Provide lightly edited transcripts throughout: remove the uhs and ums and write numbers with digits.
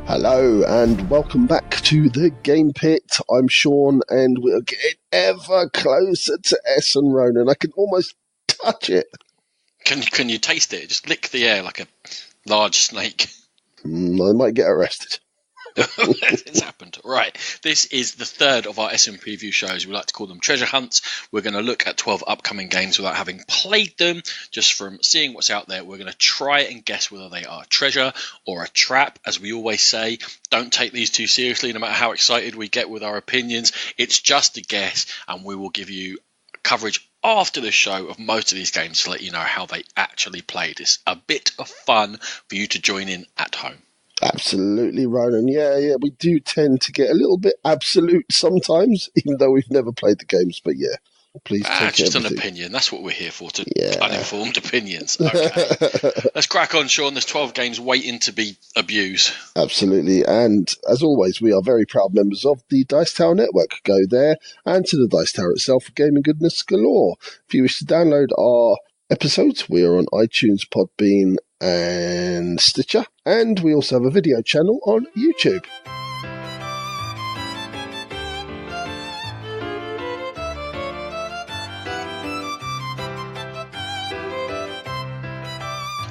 Hello and welcome back to the Game Pit. I'm Sean and we're getting ever closer to Essen, Ronan. I can almost touch it. Can you taste it? Just lick the air like a large snake. I might get arrested. It's happened. Right. This is the third of our Essen preview shows. We like to call them treasure hunts. We're going to look at 12 upcoming games without having played them. Just from seeing what's out there, we're going to try and guess whether they are treasure or a trap. As we always say, don't take these too seriously, no matter how excited we get with our opinions. It's just a guess, and we will give you coverage after the show of most of these games to let you know how they actually played. It's a bit of fun for you to join in at home. Absolutely, Ronan. Yeah, we do tend to get a little bit absolute sometimes, even though we've never played the games. But yeah, please take just everything. An opinion. That's what we're here for, uninformed opinions. Okay. Let's crack on, Sean. There's 12 games waiting to be abused. Absolutely. And as always, we are very proud members of the Dice Tower Network. Go there and to the Dice Tower itself for gaming goodness galore. If you wish to download our episodes, we are on iTunes, Podbean, and Stitcher. And we also have a video channel on YouTube.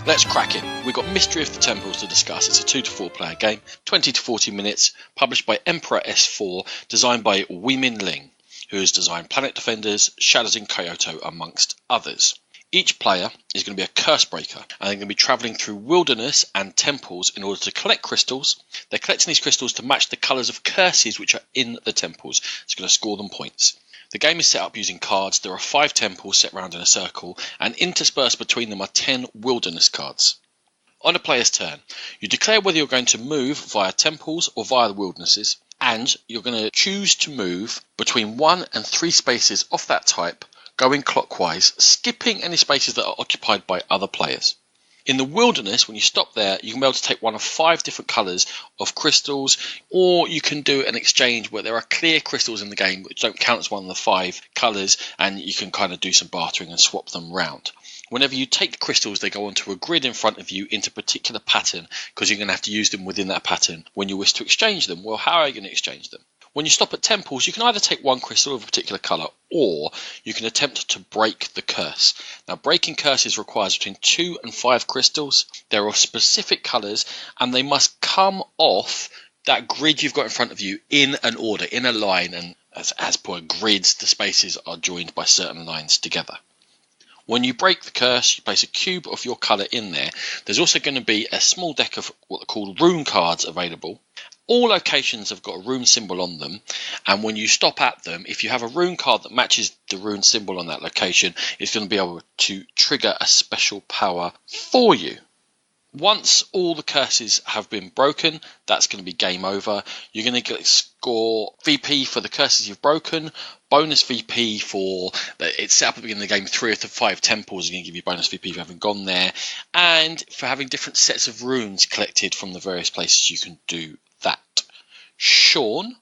Let's crack it. We've got Mystery of the Temples to discuss. It's a 2 to 4 player game, 20 to 40 minutes, published by Emperor S4, designed by Weimin Ling, who has designed Planet Defenders, Shadows in Kyoto, amongst others. Each player is going to be a curse breaker, and they're going to be travelling through wilderness and temples in order to collect crystals. They're collecting these crystals to match the colours of curses which are in the temples. It's going to score them points. The game is set up using cards. There are 5 temples set round in a circle, and interspersed between them are 10 wilderness cards. On a player's turn, you declare whether you're going to move via temples or via the wildernesses, and you're going to choose to move between 1 and 3 spaces off that type, going clockwise, skipping any spaces that are occupied by other players. In the wilderness, when you stop there, you can be able to take one of 5 different colours of crystals, or you can do an exchange where there are clear crystals in the game which don't count as one of the 5 colours, and you can kind of do some bartering and swap them round. Whenever you take crystals, they go onto a grid in front of you into a particular pattern, because you're going to have to use them within that pattern when you wish to exchange them. Well, how are you going to exchange them? When you stop at temples, you can either take one crystal of a particular colour, or you can attempt to break the curse. Now, breaking curses requires between 2 and 5 crystals. They're of specific colours, and they must come off that grid you've got in front of you in an order, in a line, and as per grids, the spaces are joined by certain lines together. When you break the curse, you place a cube of your colour in there. There's also going to be a small deck of what are called rune cards available. All locations have got a rune symbol on them, and when you stop at them, if you have a rune card that matches the rune symbol on that location, it's going to be able to trigger a special power for you. Once all the curses have been broken, that's going to be game over. You're going to score VP for the curses you've broken, bonus VP for, it's set up at the beginning of the game, 3 of the 5 temples are going to give you bonus VP for having gone there, and for having different sets of runes collected from the various places you can do that. Sean,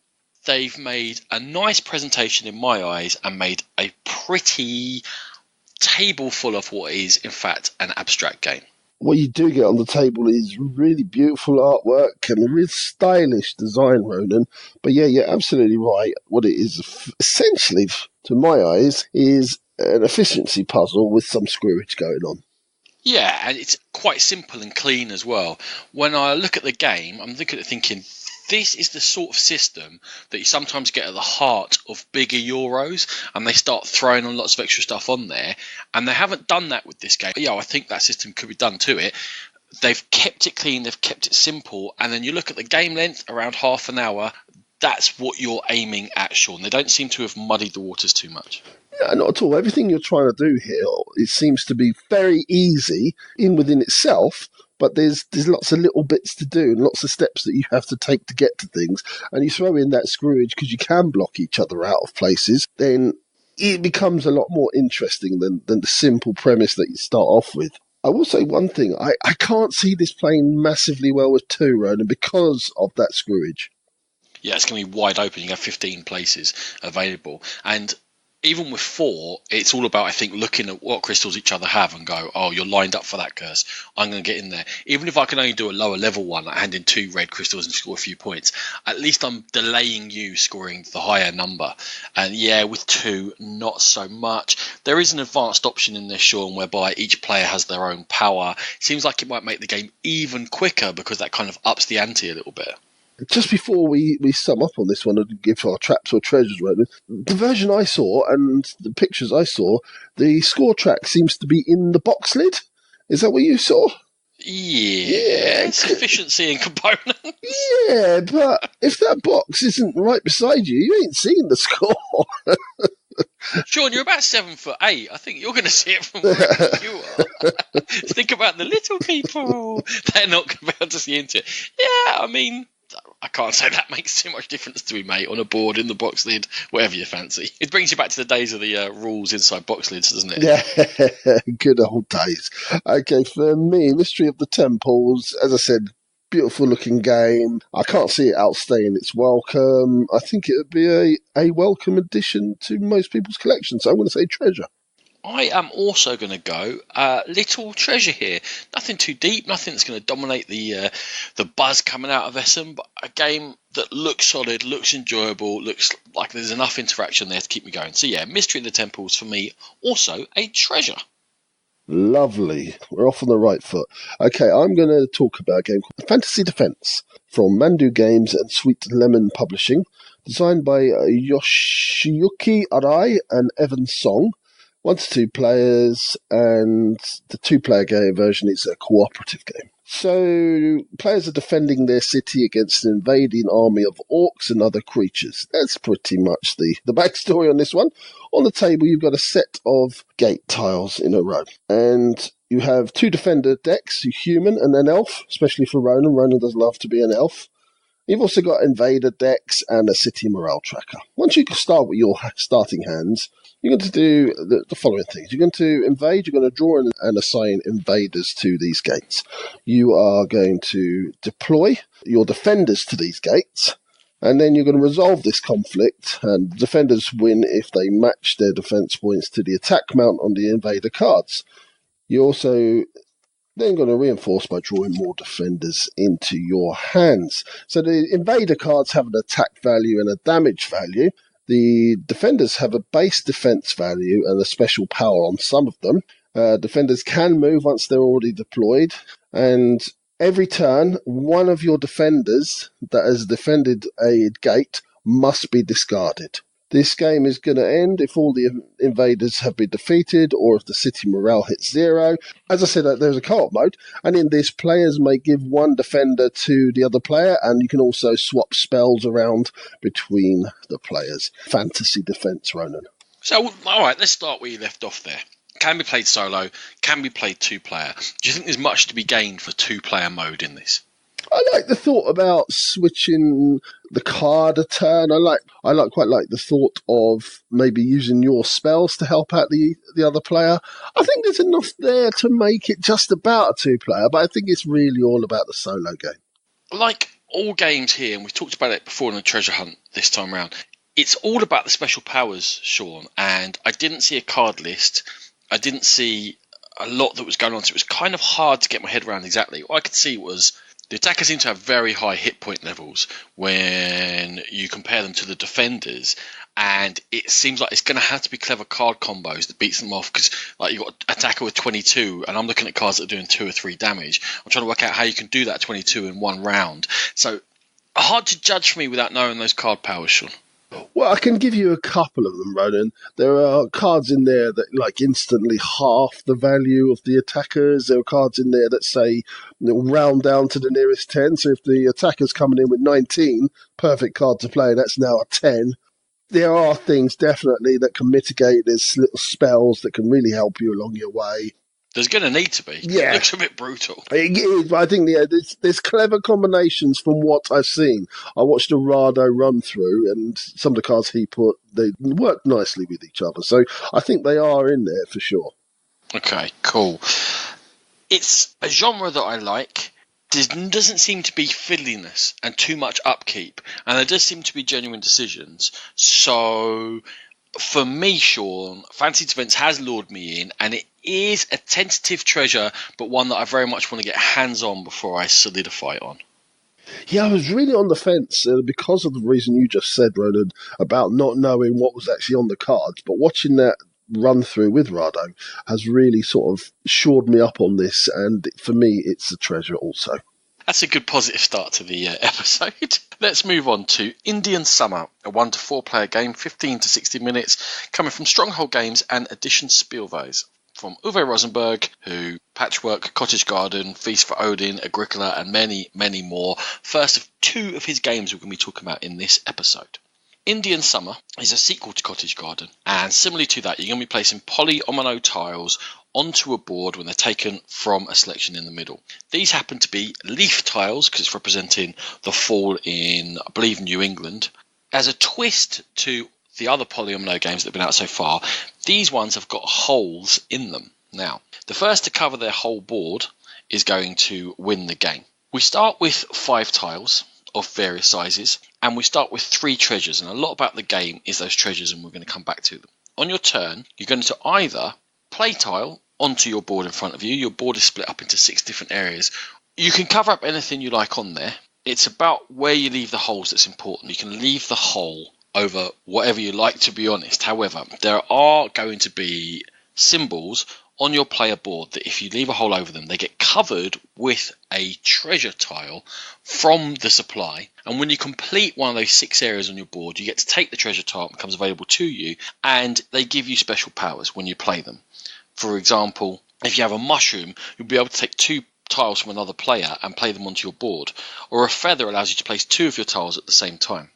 they've made a nice presentation in my eyes and made a pretty table full of what is, in fact, an abstract game. What you do get on the table is really beautiful artwork and a real stylish design, Ronan. But yeah, you're absolutely right. What it is, essentially, to my eyes, is an efficiency puzzle with some screwage going on. Yeah, and it's quite simple and clean as well. When I look at the game, I'm looking at it thinking, this is the sort of system that you sometimes get at the heart of bigger Euros, and they start throwing on lots of extra stuff on there, and they haven't done that with this game. Yeah, I think that system could be done to it. They've kept it clean, they've kept it simple, and then you look at the game length, around half an hour, that's what you're aiming at, Sean. They don't seem to have muddied the waters too much. Yeah, not at all. Everything you're trying to do here, it seems to be very easy within itself, but there's lots of little bits to do and lots of steps that you have to take to get to things. And you throw in that screwage because you can block each other out of places, then it becomes a lot more interesting than the simple premise that you start off with. I will say one thing. I can't see this playing massively well with 2, Ronan, because of that screwage. Yeah, it's going to be wide open. You have 15 places available. And even with 4, it's all about, I think, looking at what crystals each other have and go, oh, you're lined up for that curse. I'm going to get in there. Even if I can only do a lower level one, like hand in 2 red crystals and score a few points, at least I'm delaying you scoring the higher number. And yeah, with 2, not so much. There is an advanced option in this, Sean, whereby each player has their own power. Seems like it might make the game even quicker because that kind of ups the ante a little bit. Just before we sum up on this one and give our traps or treasures, Ronan, the version I saw and the pictures I saw, the score track seems to be in the box lid. Is that what you saw? Yeah, efficiency and components. Yeah, but if that box isn't right beside you, you ain't seeing the score. Sean, you're about 7'8". I think you're going to see it from wherever you are. Think about the little people. They're not going to be able to see into it. Yeah, I mean, I can't say that makes too much difference to me, mate, on a board, in the box lid, whatever you fancy. It brings you back to the days of the rules inside box lids, doesn't it? Yeah, good old days. Okay, for me, Mystery of the Temples, as I said, beautiful looking game. I can't see it outstaying its welcome. I think it would be a welcome addition to most people's collection, so I'm going to say treasure. I am also going to go little treasure here. Nothing too deep, nothing that's going to dominate the buzz coming out of Essen, but a game that looks solid, looks enjoyable, looks like there's enough interaction there to keep me going. So yeah, Mystery of the Temples for me, also a treasure. Lovely. We're off on the right foot. Okay, I'm going to talk about a game called Fantasy Defense from Mandu Games and Sweet Lemon Publishing, designed by Yoshiyuki Arai and Evan Song. 1 to 2 players, and the 2-player game version is a cooperative game. So, players are defending their city against an invading army of orcs and other creatures. That's pretty much the backstory on this one. On the table, you've got a set of gate tiles in a row, and you have 2 defender decks, a human and an elf, especially for Ronan. Ronan does love to be an elf. You've also got invader decks and a city morale tracker. Once you start with your starting hands, you're going to do the following things. You're going to invade, you're going to draw and assign invaders to these gates. You are going to deploy your defenders to these gates, and then you're going to resolve this conflict, and defenders win if they match their defense points to the attack amount on the invader cards. You're also then going to reinforce by drawing more defenders into your hands. So the invader cards have an attack value and a damage value. The defenders have a base defense value and a special power on some of them. Defenders can move once they're already deployed. And every turn, one of your defenders that has defended a gate must be discarded. This game is going to end if all the invaders have been defeated or if the city morale hits 0. As I said, there's a co-op mode, and in this, players may give one defender to the other player, and you can also swap spells around between the players. Fantasy Defense, Ronan. So, all right, let's start where you left off there. Can be played solo, can be played 2-player. Do you think there's much to be gained for 2-player mode in this? I like the thought about switching the card a turn. I quite like the thought of maybe using your spells to help out the other player. I think there's enough there to make it just about a 2-player, but I think it's really all about the solo game. Like all games here, and we've talked about it before in the treasure hunt this time around, it's all about the special powers, Sean, and I didn't see a card list. I didn't see a lot that was going on, so it was kind of hard to get my head around exactly. All I could see was the attackers seem to have very high hit point levels when you compare them to the defenders, and it seems like it's going to have to be clever card combos that beats them off, because like you've got attacker with 22, and I'm looking at cards that are doing 2 or 3 damage. I'm trying to work out how you can do that 22 in one round. So hard to judge for me without knowing those card powers, Sean. Well, I can give you a couple of them, Ronan. There are cards in there that like instantly half the value of the attackers. There are cards in there that say round down to the nearest 10. So if the attacker's coming in with 19, perfect card to play, that's now a 10. There are things definitely that can mitigate. There's little spells that can really help you along your way. There's going to need to be. Yeah. It looks a bit brutal. It is, but I think there's clever combinations from what I've seen. I watched a Rado run through, and some of the cards he put, they work nicely with each other. So I think they are in there for sure. Okay, cool. It's a genre that I like. There doesn't seem to be fiddliness and too much upkeep, and there does seem to be genuine decisions. So For me, Sean, Fancy Events has lured me in, and it is a tentative treasure, but one that I very much want to get hands on before I solidify on. Yeah, I was really on the fence because of the reason you just said, Ronan, about not knowing what was actually on the cards. But watching that run through with Rado has really sort of shored me up on this. And for me, it's a treasure also. That's a good positive start to the episode. Let's move on to Indian Summer, a 1 to 4 player game, 15 to 60 minutes, coming from Stronghold Games and Edition Spiel from Uwe Rosenberg, who Patchwork, Cottage Garden, Feast for Odin, Agricola, and many, many more. First of 2 of his games we're going to be talking about in this episode. Indian Summer is a sequel to Cottage Garden, and similarly to that, you're going to be placing polyomino tiles onto a board when they're taken from a selection in the middle. These happen to be leaf tiles because it's representing the fall in, I believe, New England. As a twist to the other polyomino games that have been out so far, these ones have got holes in them. Now, the first to cover their whole board is going to win the game. We start with 5 tiles of various sizes, and we start with 3 treasures, and a lot about the game is those treasures, and we're going to come back to them. On your turn, you're going to either play tile onto your board in front of you. Your board is split up into 6 different areas. You can cover up anything you like on there. It's about where you leave the holes that's important. You can leave the hole over whatever you like, to be honest. However, there are going to be symbols on your player board that if you leave a hole over them, they get covered with a treasure tile from the supply. And when you complete one of those 6 areas on your board, you get to take the treasure tile that becomes available to you, and they give you special powers when you play them. For example, if you have a mushroom, you'll be able to take 2 tiles from another player and play them onto your board. Or a feather allows you to place 2 of your tiles at the same time.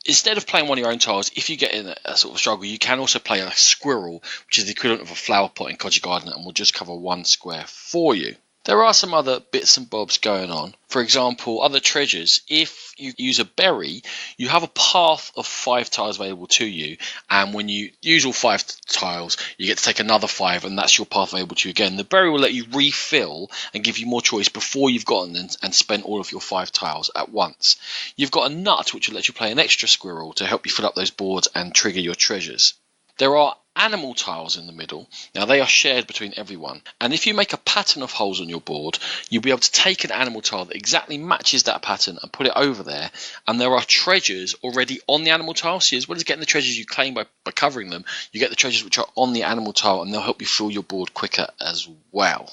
Instead of playing one of your own tiles, if you get in a sort of struggle, you can also play a squirrel, which is the equivalent of a flower pot in Cottage Garden, and will just cover 1 square for you. There are some other bits and bobs going on. For example, other treasures. If you use a berry, you have a path of 5 tiles available to you, and when you use all 5 tiles, you get to take another 5, and that's your path available to you again. The berry will let you refill and give you more choice before you've gotten and spent all of your 5 tiles at once. You've got a nut, which will let you play an extra squirrel to help you fill up those boards and trigger your treasures. There are animal tiles in the middle. Now, they are shared between everyone, and if you make a pattern of holes on your board, you'll be able to take an animal tile that exactly matches that pattern and put it over there, and there are treasures already on the animal tile. So as well as getting the treasures you claim by covering them, you get the treasures which are on the animal tile, and they'll help you fill your board quicker as well.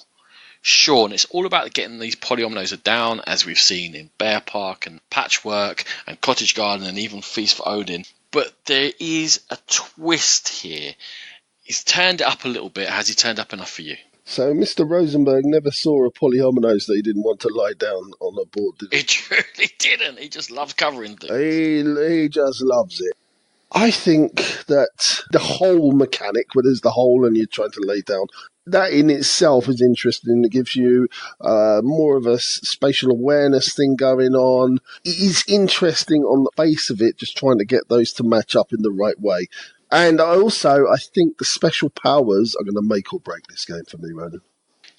Sean, it's all about getting these polyominoes down, as we've seen in Bear Park and Patchwork and Cottage Garden and even Feast for Odin. But there is a twist here. He's turned it up a little bit. Has he turned up enough for you? So Mr. Rosenberg never saw a polyominoes that he didn't want to lie down on a board, did he? He truly didn't. He just loves covering things. He just loves it. I think that the whole mechanic, where there's the hole and you're trying to lay down, that in itself is interesting. It gives you more of a spatial awareness thing going on. It is interesting on the face of it, just trying to get those to match up in the right way. And I think the special powers are going to make or break this game for me, Ronan.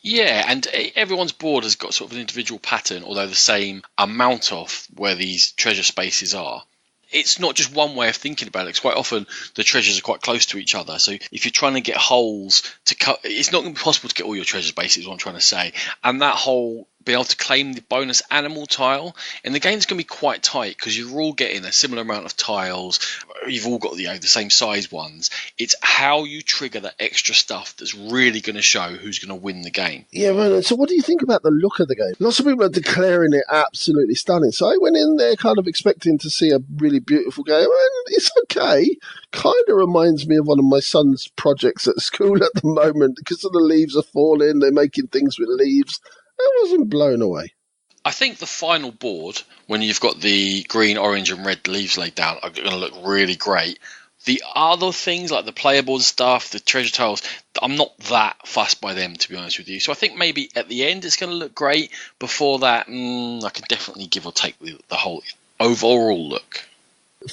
Yeah, and everyone's board has got sort of an individual pattern, although the same amount of where these treasure spaces are. It's not just one way of thinking about it, because quite often the treasures are quite close to each other. So if you're trying to get holes to cut, it's not going to be possible to get all your treasures, basically, is what I'm trying to say. And that whole be able to claim the bonus animal tile in the game is going to be quite tight, because you're all getting a similar amount of tiles. You've all got the same size ones. It's how you trigger that extra stuff that's really going to show who's going to win the game. Yeah, Ronan, so what do you think about the look of the game? Lots of people are declaring it absolutely stunning. So I went in there kind of expecting to see a really beautiful game, and it's okay. Kind of reminds me of one of my son's projects at school at the moment, because the leaves are falling, they're making things with leaves. I wasn't blown away. I think the final board, when you've got the green, orange and red leaves laid down, are going to look really great. The other things, like the player board stuff, the treasure tiles, I'm not that fussed by them, to be honest with you. So I think maybe at the end it's going to look great. Before that, I can definitely give or take the whole overall look.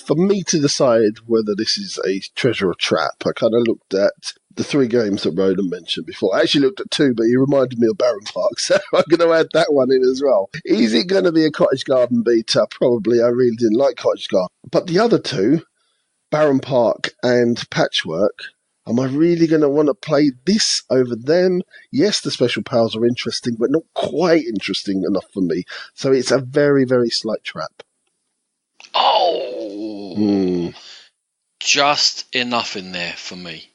For me to decide whether this is a treasure or trap, I kind of looked at the 3 games that Ronan mentioned before. I actually looked at 2, but he reminded me of Barron Park, so I'm going to add that one in as well. Is it going to be a Cottage Garden beater? Probably. I really didn't like Cottage Garden. But the other 2, Barron Park and Patchwork. Am I really going to want to play this over them? Yes, the special powers are interesting, but not quite interesting enough for me. So it's a very, very slight trap. Oh, just enough in there for me.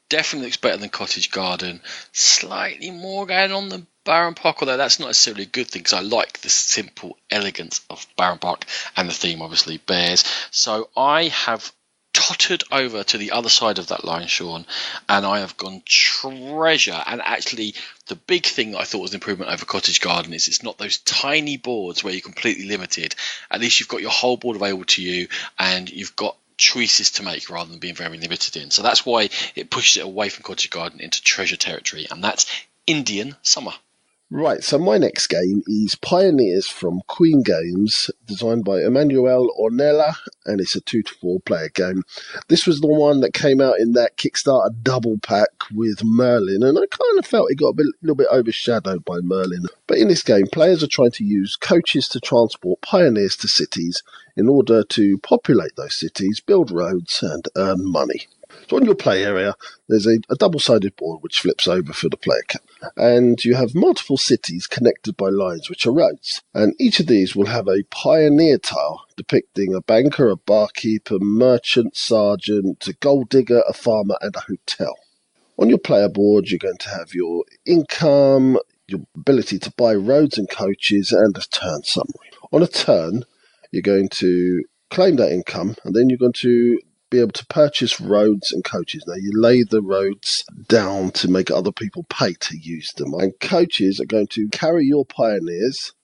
Definitely looks better than Cottage Garden. Slightly more going on than Barron Park, although that's not necessarily a good thing because I like the simple elegance of Barron Park and the theme obviously bears. So I have tottered over to the other side of that line, Sean, and I have gone Treasure. And actually, the big thing that I thought was an improvement over Cottage Garden is it's not those tiny boards where you're completely limited. At least you've got your whole board available to you, and you've got choices to make rather than being very limited in. So that's why it pushes it away from Cottage Garden into Treasure territory, and that's Indian Summer. Right, so my next game is Pioneers from Queen Games, designed by Emmanuel Ornella, and it's a 2 to 4 player game. This was the one that came out in that Kickstarter double pack with Merlin, and I kind of felt it got a little bit overshadowed by Merlin. But in this game, players are trying to use coaches to transport pioneers to cities in order to populate those cities, build roads, and earn money. So on your play area, there's a double-sided board which flips over for the player cap. And you have multiple cities connected by lines which are roads. And each of these will have a pioneer tile depicting a banker, a barkeeper, merchant, sergeant, a gold digger, a farmer, and a hotel. On your player board, you're going to have your income, your ability to buy roads and coaches, and a turn summary. On a turn, you're going to claim that income, and then you're going to be able to purchase roads and coaches. Now, you lay the roads down to make other people pay to use them. And coaches are going to carry your pioneers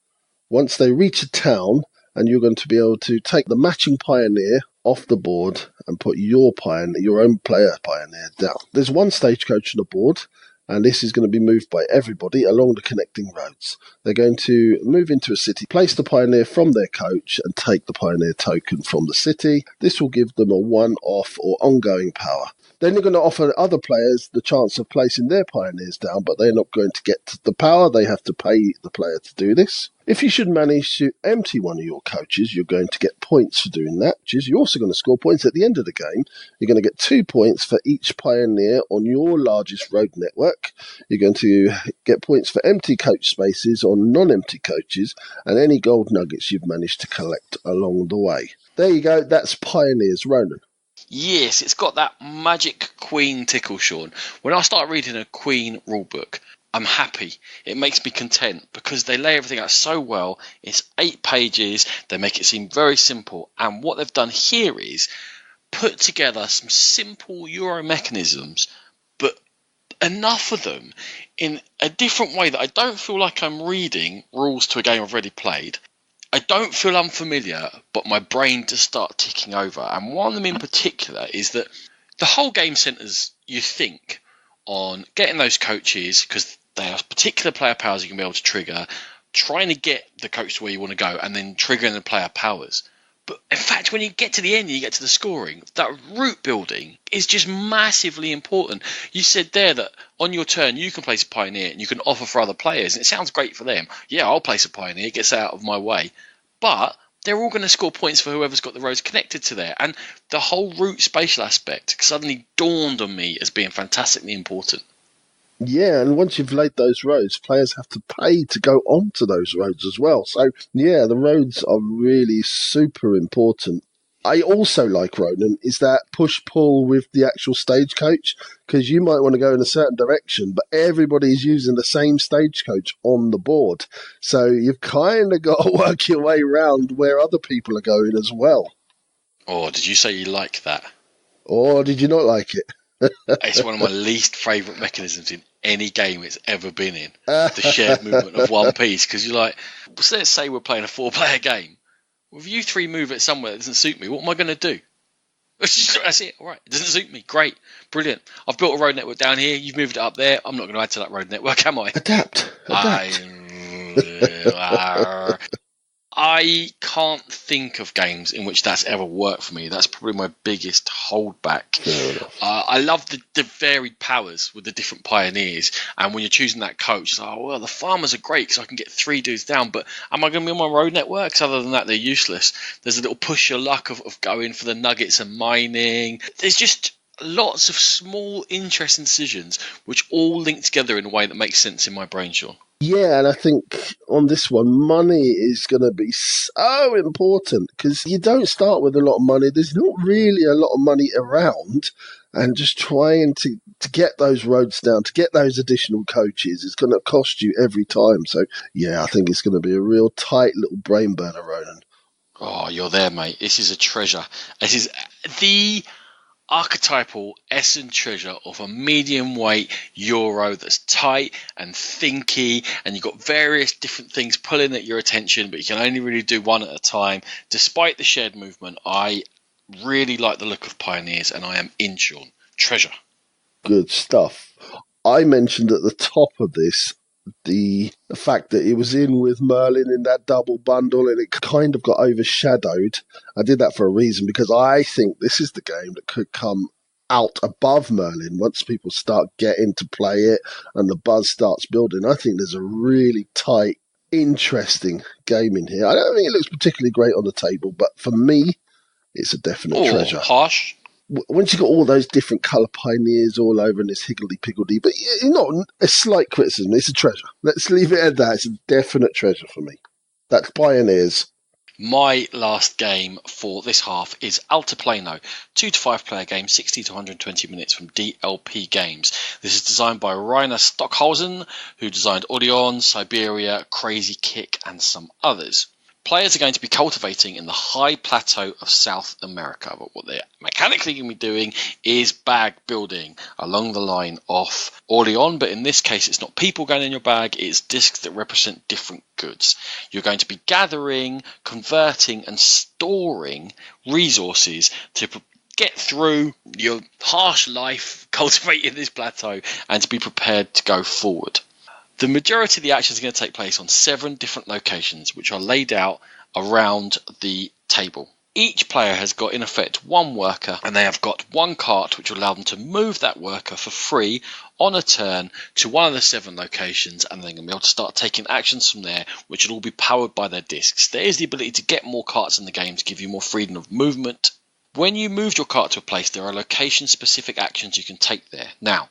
once they reach a town, and you're going to be able to take the matching pioneer off the board and put your own player pioneer down. There's one stagecoach on the board, and this is going to be moved by everybody along the connecting roads. They're going to move into a city, place the pioneer from their coach, and take the pioneer token from the city. This will give them a one-off or ongoing power. Then you're going to offer other players the chance of placing their pioneers down, but they're not going to get the power. They have to pay the player to do this. If you should manage to empty one of your coaches, you're going to get points for doing that, which is you're also going to score points at the end of the game. You're going to get 2 points for each pioneer on your largest road network. You're going to get points for empty coach spaces on non-empty coaches and any gold nuggets you've managed to collect along the way. There you go. That's Pioneers. Ronan. Yes, it's got that magic Queen tickle, Sean. When I start reading a Queen rulebook, I'm happy. It makes me content because they lay everything out so well. It's 8 pages. They make it seem very simple. And what they've done here is put together some simple Euro mechanisms, but enough of them in a different way that I don't feel like I'm reading rules to a game I've already played. I don't feel unfamiliar, but my brain just starts ticking over. And one of them in particular is that the whole game centres, you think, on getting those coaches, because they have particular player powers you can be able to trigger, trying to get the coach to where you want to go, and then triggering the player powers. But in fact, when you get to the end and you get to the scoring, that route building is just massively important. You said there that on your turn, you can place a pioneer and you can offer for other players. And it sounds great for them. Yeah, I'll place a pioneer, gets out of my way. But they're all going to score points for whoever's got the roads connected to there. And the whole route spatial aspect suddenly dawned on me as being fantastically important. Yeah, and once you've laid those roads, players have to pay to go onto those roads as well. So, yeah, the roads are really super important. I also like, Ronan, is that push-pull with the actual stagecoach, because you might want to go in a certain direction, but everybody's using the same stagecoach on the board. So you've kind of got to work your way around where other people are going as well. Oh, did you say you like that? Or did you not like it? It's one of my least favourite mechanisms in any game it's ever been in. The shared movement of one piece. Because you're like, let's say we're playing a 4-player game. Well, if you 3 move it somewhere that doesn't suit me, what am I going to do? That's it. All right. It doesn't suit me. Great. Brilliant. I've built a road network down here. You've moved it up there. I'm not going to add to that road network, am I? Adapt. I can't think of games in which that's ever worked for me. That's probably my biggest holdback. I love the varied powers with the different pioneers, and when you're choosing that coach, it's like, oh, well, the farmers are great because I can get 3 dudes down, but am I going to be on my road networks? Other than that, they're useless. There's a little push your luck of going for the nuggets and mining. There's just lots of small, interesting decisions which all link together in a way that makes sense in my brain, Sean. Yeah, and I think on this one, money is going to be so important because you don't start with a lot of money. There's not really a lot of money around, and just trying to get those roads down, to get those additional coaches, is going to cost you every time. So, yeah, I think it's going to be a real tight little brain burner, Ronan. Oh, you're there, mate. This is a treasure. This is the archetypal Essen treasure of a medium weight Euro that's tight and thinky, and you've got various different things pulling at your attention, but you can only really do one at a time. Despite the shared movement, I really like the look of Pioneers, and I am in, Sean. Treasure. Good stuff. I mentioned at the top of this the fact that it was in with Merlin in that double bundle, and it kind of got overshadowed. I did that for a reason, because I think this is the game that could come out above Merlin once people start getting to play it and the buzz starts building. I think there's a really tight, interesting game in here. I don't think it looks particularly great on the table, but for me, it's a definite treasure. Harsh. Once you've got all those different colour pioneers all over and this higgledy-piggledy, but not a slight criticism, it's a treasure. Let's leave it at that. It's a definite treasure for me. That's Pioneers. My last game for this half is Altiplano, 2 to 5 player game, 60 to 120 minutes from DLP Games. This is designed by Rainer Stockhausen, who designed Odeon, Siberia, Crazy Kick, and some others. Players are going to be cultivating in the high plateau of South America, but what they're mechanically going to be doing is bag building along the line of Orleans, but in this case it's not people going in your bag, it's discs that represent different goods. You're going to be gathering, converting and storing resources to get through your harsh life cultivating this plateau and to be prepared to go forward. The majority of the action is going to take place on 7 different locations, which are laid out around the table. Each player has got, in effect, 1 worker, and they have got 1 cart which will allow them to move that worker for free on a turn to one of the 7 locations, and they're going to be able to start taking actions from there, which will all be powered by their discs. There is the ability to get more carts in the game to give you more freedom of movement. When you move your cart to a place, there are location-specific actions you can take there. Now,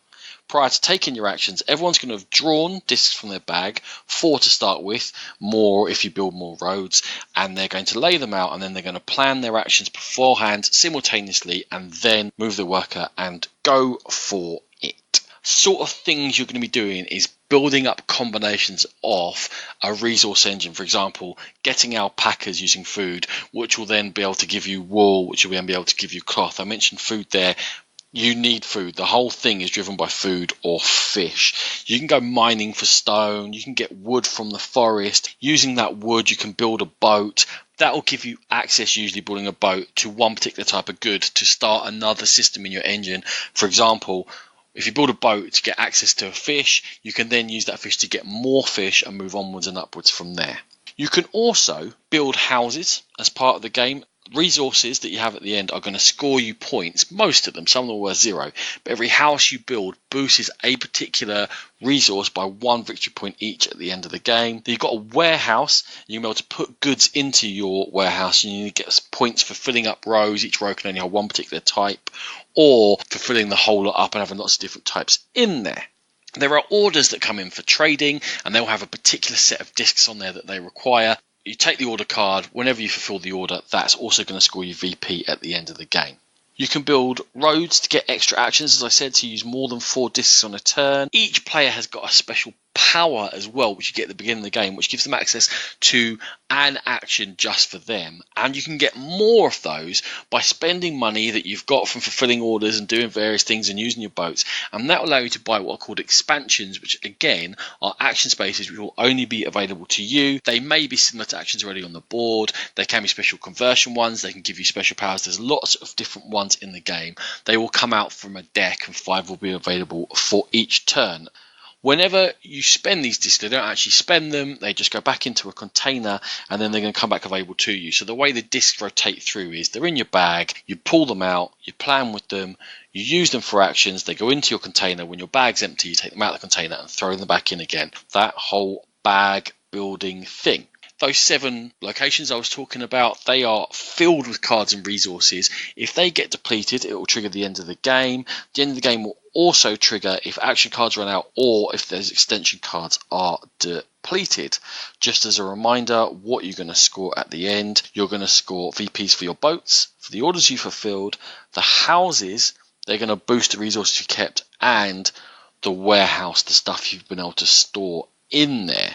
prior to taking your actions, everyone's going to have drawn discs from their bag, 4 to start with, more if you build more roads, and they're going to lay them out, and then they're going to plan their actions beforehand simultaneously, and then move the worker and go for it. Sort of things you're going to be doing is building up combinations of a resource engine. For example, getting alpacas using food, which will then be able to give you wool, which will then be able to give you cloth. I mentioned food there. You need food. The whole thing is driven by food or fish. You can go mining for stone. You can get wood from the forest. Using that wood, you can build a boat. That will give you access, usually building a boat, to one particular type of good to start another system in your engine. For example, if you build a boat to get access to a fish, you can then use that fish to get more fish and move onwards and upwards from there. You can also build houses as part of the game. Resources that you have at the end are going to score you points. Most of them, some of them were 0, but every house you build boosts a particular resource by 1 victory point each at the end of the game. Then you've got a warehouse. You're going to be able to put goods into your warehouse, and you need to get points for filling up rows. Each row can only have 1 particular type, or for filling the whole lot up and having lots of different types in there. There are orders that come in for trading, and they'll have a particular set of discs on there that they require. You take the order card. Whenever you fulfill the order, that's also going to score you VP at the end of the game. You can build roads to get extra actions, as I said, to use more than 4 discs on a turn. Each player has got a special power as well, which you get at the beginning of the game, which gives them access to an action just for them. And you can get more of those by spending money that you've got from fulfilling orders and doing various things and using your boats. And that will allow you to buy what are called expansions, which again are action spaces which will only be available to you. They may be similar to actions already on the board. They can be special conversion ones. They can give you special powers. There's lots of different ones in the game. They will come out from a deck, and 5 will be available for each turn. Whenever you spend these discs, they don't actually spend them, they just go back into a container and then they're going to come back available to you. So the way the discs rotate through is they're in your bag, you pull them out, you plan with them, you use them for actions, they go into your container. When your bag's empty, you take them out of the container and throw them back in again. That whole bag building thing. Those 7 locations I was talking about, they are filled with cards and resources. If they get depleted, it will trigger the end of the game. The end of the game will also trigger if action cards run out or if those extension cards are depleted. Just as a reminder, what you're going to score at the end, you're going to score VPs for your boats, for the orders you fulfilled, the houses, they're going to boost the resources you kept, and the warehouse, the stuff you've been able to store in there.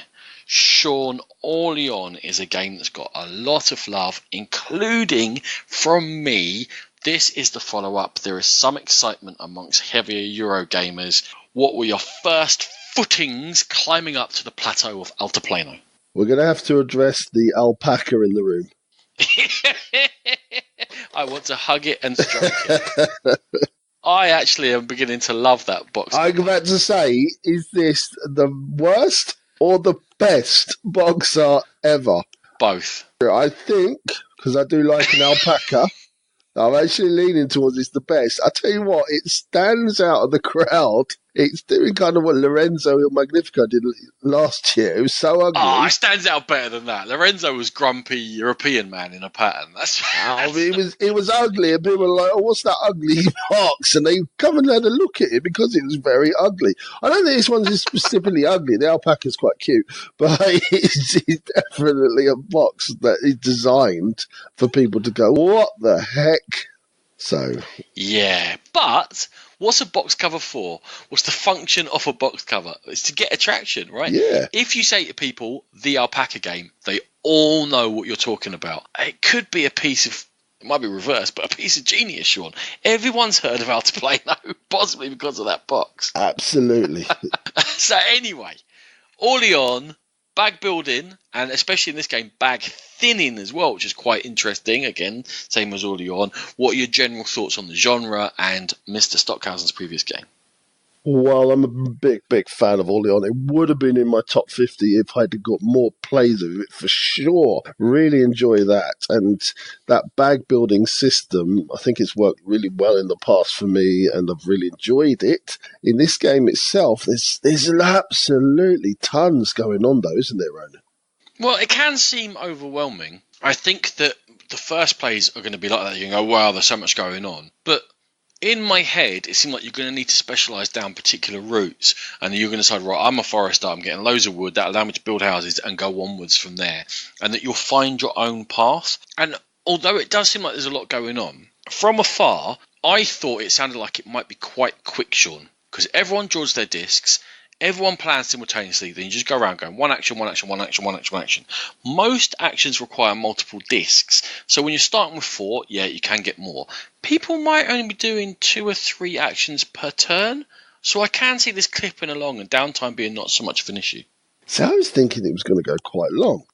Sean Orleans is a game that's got a lot of love, including from me. This is the follow-up. There is some excitement amongst heavier Euro gamers. What were your first footings climbing up to the plateau of Altiplano? We're going to have to address the alpaca in the room. I want to hug it and stroke it. I actually am beginning to love that box. I'm about to say, is this the worst or the best box art ever? Both. I think, because I do like an alpaca, I'm actually leaning towards it's the best. I tell you what, it stands out of the crowd. It's doing kind of what Lorenzo Il Magnifico did last year. It was so ugly. Oh, it stands out better than that. Lorenzo was grumpy European man in a pattern. I mean, it was ugly, and people were like, "Oh, what's that ugly box?" And they come and had a look at it because it was very ugly. I don't think this one's specifically ugly. The alpaca's quite cute, but it's definitely a box that is designed for people to go, "What the heck?" So yeah, but what's a box cover for? What's the function of a box cover? It's to get attraction, right? Yeah. If you say to people, the alpaca game, they all know what you're talking about. It could be a piece of, it might be reversed, but a piece of genius, Sean. Everyone's heard of Altiplano, possibly because of that box. Absolutely. So anyway, Orleans, bag building, and especially in this game, bag thinning as well, which is quite interesting. Again, same as Orleans. What are your general thoughts on the genre and Mr. Stockhausen's previous game? Well, I'm a big fan of Orleans. It would have been in my top 50 if I'd got more plays of it, for sure. Really enjoy that. And that bag building system, I think it's worked really well in the past for me, and I've really enjoyed it. In this game itself, there's absolutely tons going on, though, isn't there, Ronan? Well, it can seem overwhelming. I think that the first plays are going to be like that. You can go, wow, there's so much going on. But in my head, it seemed like you're going to need to specialise down particular routes, and you're going to decide, right, I'm a forester, I'm getting loads of wood, that'll allow me to build houses and go onwards from there, and that you'll find your own path. And although it does seem like there's a lot going on, from afar, I thought it sounded like it might be quite quick, Sean, because everyone draws their discs, everyone plans simultaneously, then you just go around going one action, one action, one action, one action, one action. Most actions require multiple discs, so when you're starting with 4, yeah, you can get more. People might only be doing 2 or 3 actions per turn, so I can see this clipping along and downtime being not so much of an issue. So I was thinking it was going to go quite long.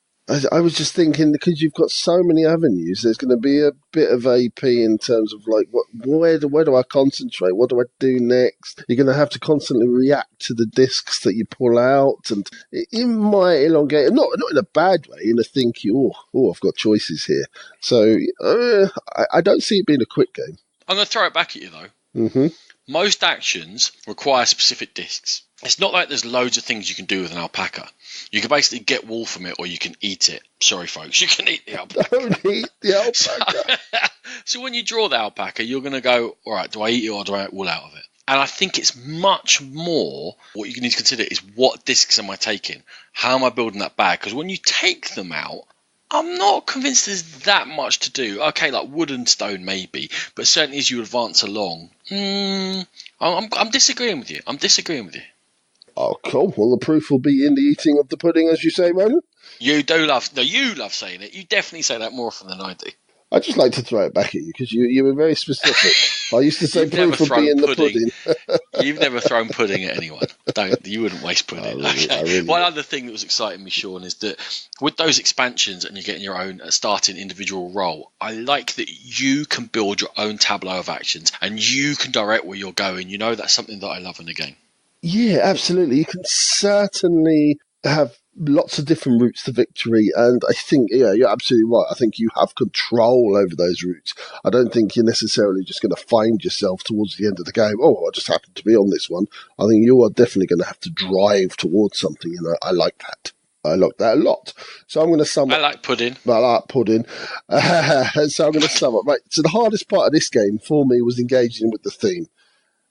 I was just thinking, because you've got so many avenues, there's going to be a bit of AP in terms of like, where do I concentrate? What do I do next? You're going to have to constantly react to the discs that you pull out, and it might elongate, not in a bad way, in a thinking, oh, I've got choices here. So I don't see it being a quick game. I'm going to throw it back at you though. Mm-hmm. Most actions require specific discs. It's not like there's loads of things you can do with an alpaca. You can basically get wool from it, or you can eat it. Sorry, folks, you can eat the alpaca. Don't eat the alpaca. So when you draw the alpaca, you're going to go, all right, do I eat it or do I get wool out of it? And I think it's much more, what you need to consider is, what discs am I taking? How am I building that bag? Because when you take them out, I'm not convinced there's that much to do. Okay, like wood and stone maybe, but certainly as you advance along, I'm disagreeing with you. Oh, cool. Well, the proof will be in the eating of the pudding, as you say, Ronan. You love saying it. You definitely say that more often than I do. I just like to throw it back at you because you were very specific. I used to say proof will be in the pudding. You've never thrown pudding at anyone. You wouldn't waste pudding. One other thing that was exciting me, Sean, is that with those expansions and you're getting your own starting individual role, I like that you can build your own tableau of actions and you can direct where you're going. You know, that's something that I love in the game. Yeah, absolutely. You can certainly have lots of different routes to victory, and I think, yeah, you're absolutely right. I think you have control over those routes. I don't think you're necessarily just going to find yourself towards the end of the game, oh, I just happened to be on this one. I think you are definitely going to have to drive towards something, and I like that. I like that a lot. So I'm going to sum up. I like pudding. I like pudding. So I'm going to sum up. Right. So the hardest part of this game for me was engaging with the theme.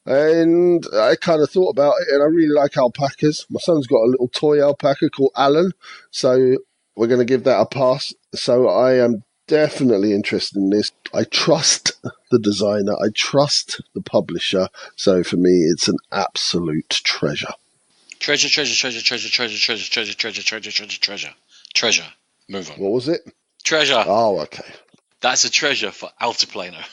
And I kind of thought about it, and I really like alpacas. My son's got a little toy alpaca called Alan, so we're going to give that a pass. So I am definitely interested in this. I trust the designer. I trust the publisher. So for me, it's an absolute treasure. Treasure, treasure, treasure, treasure, treasure, treasure, treasure, treasure, treasure, treasure, treasure. Treasure. Move on. What was it? Treasure. Oh, okay. That's a treasure for Altiplano.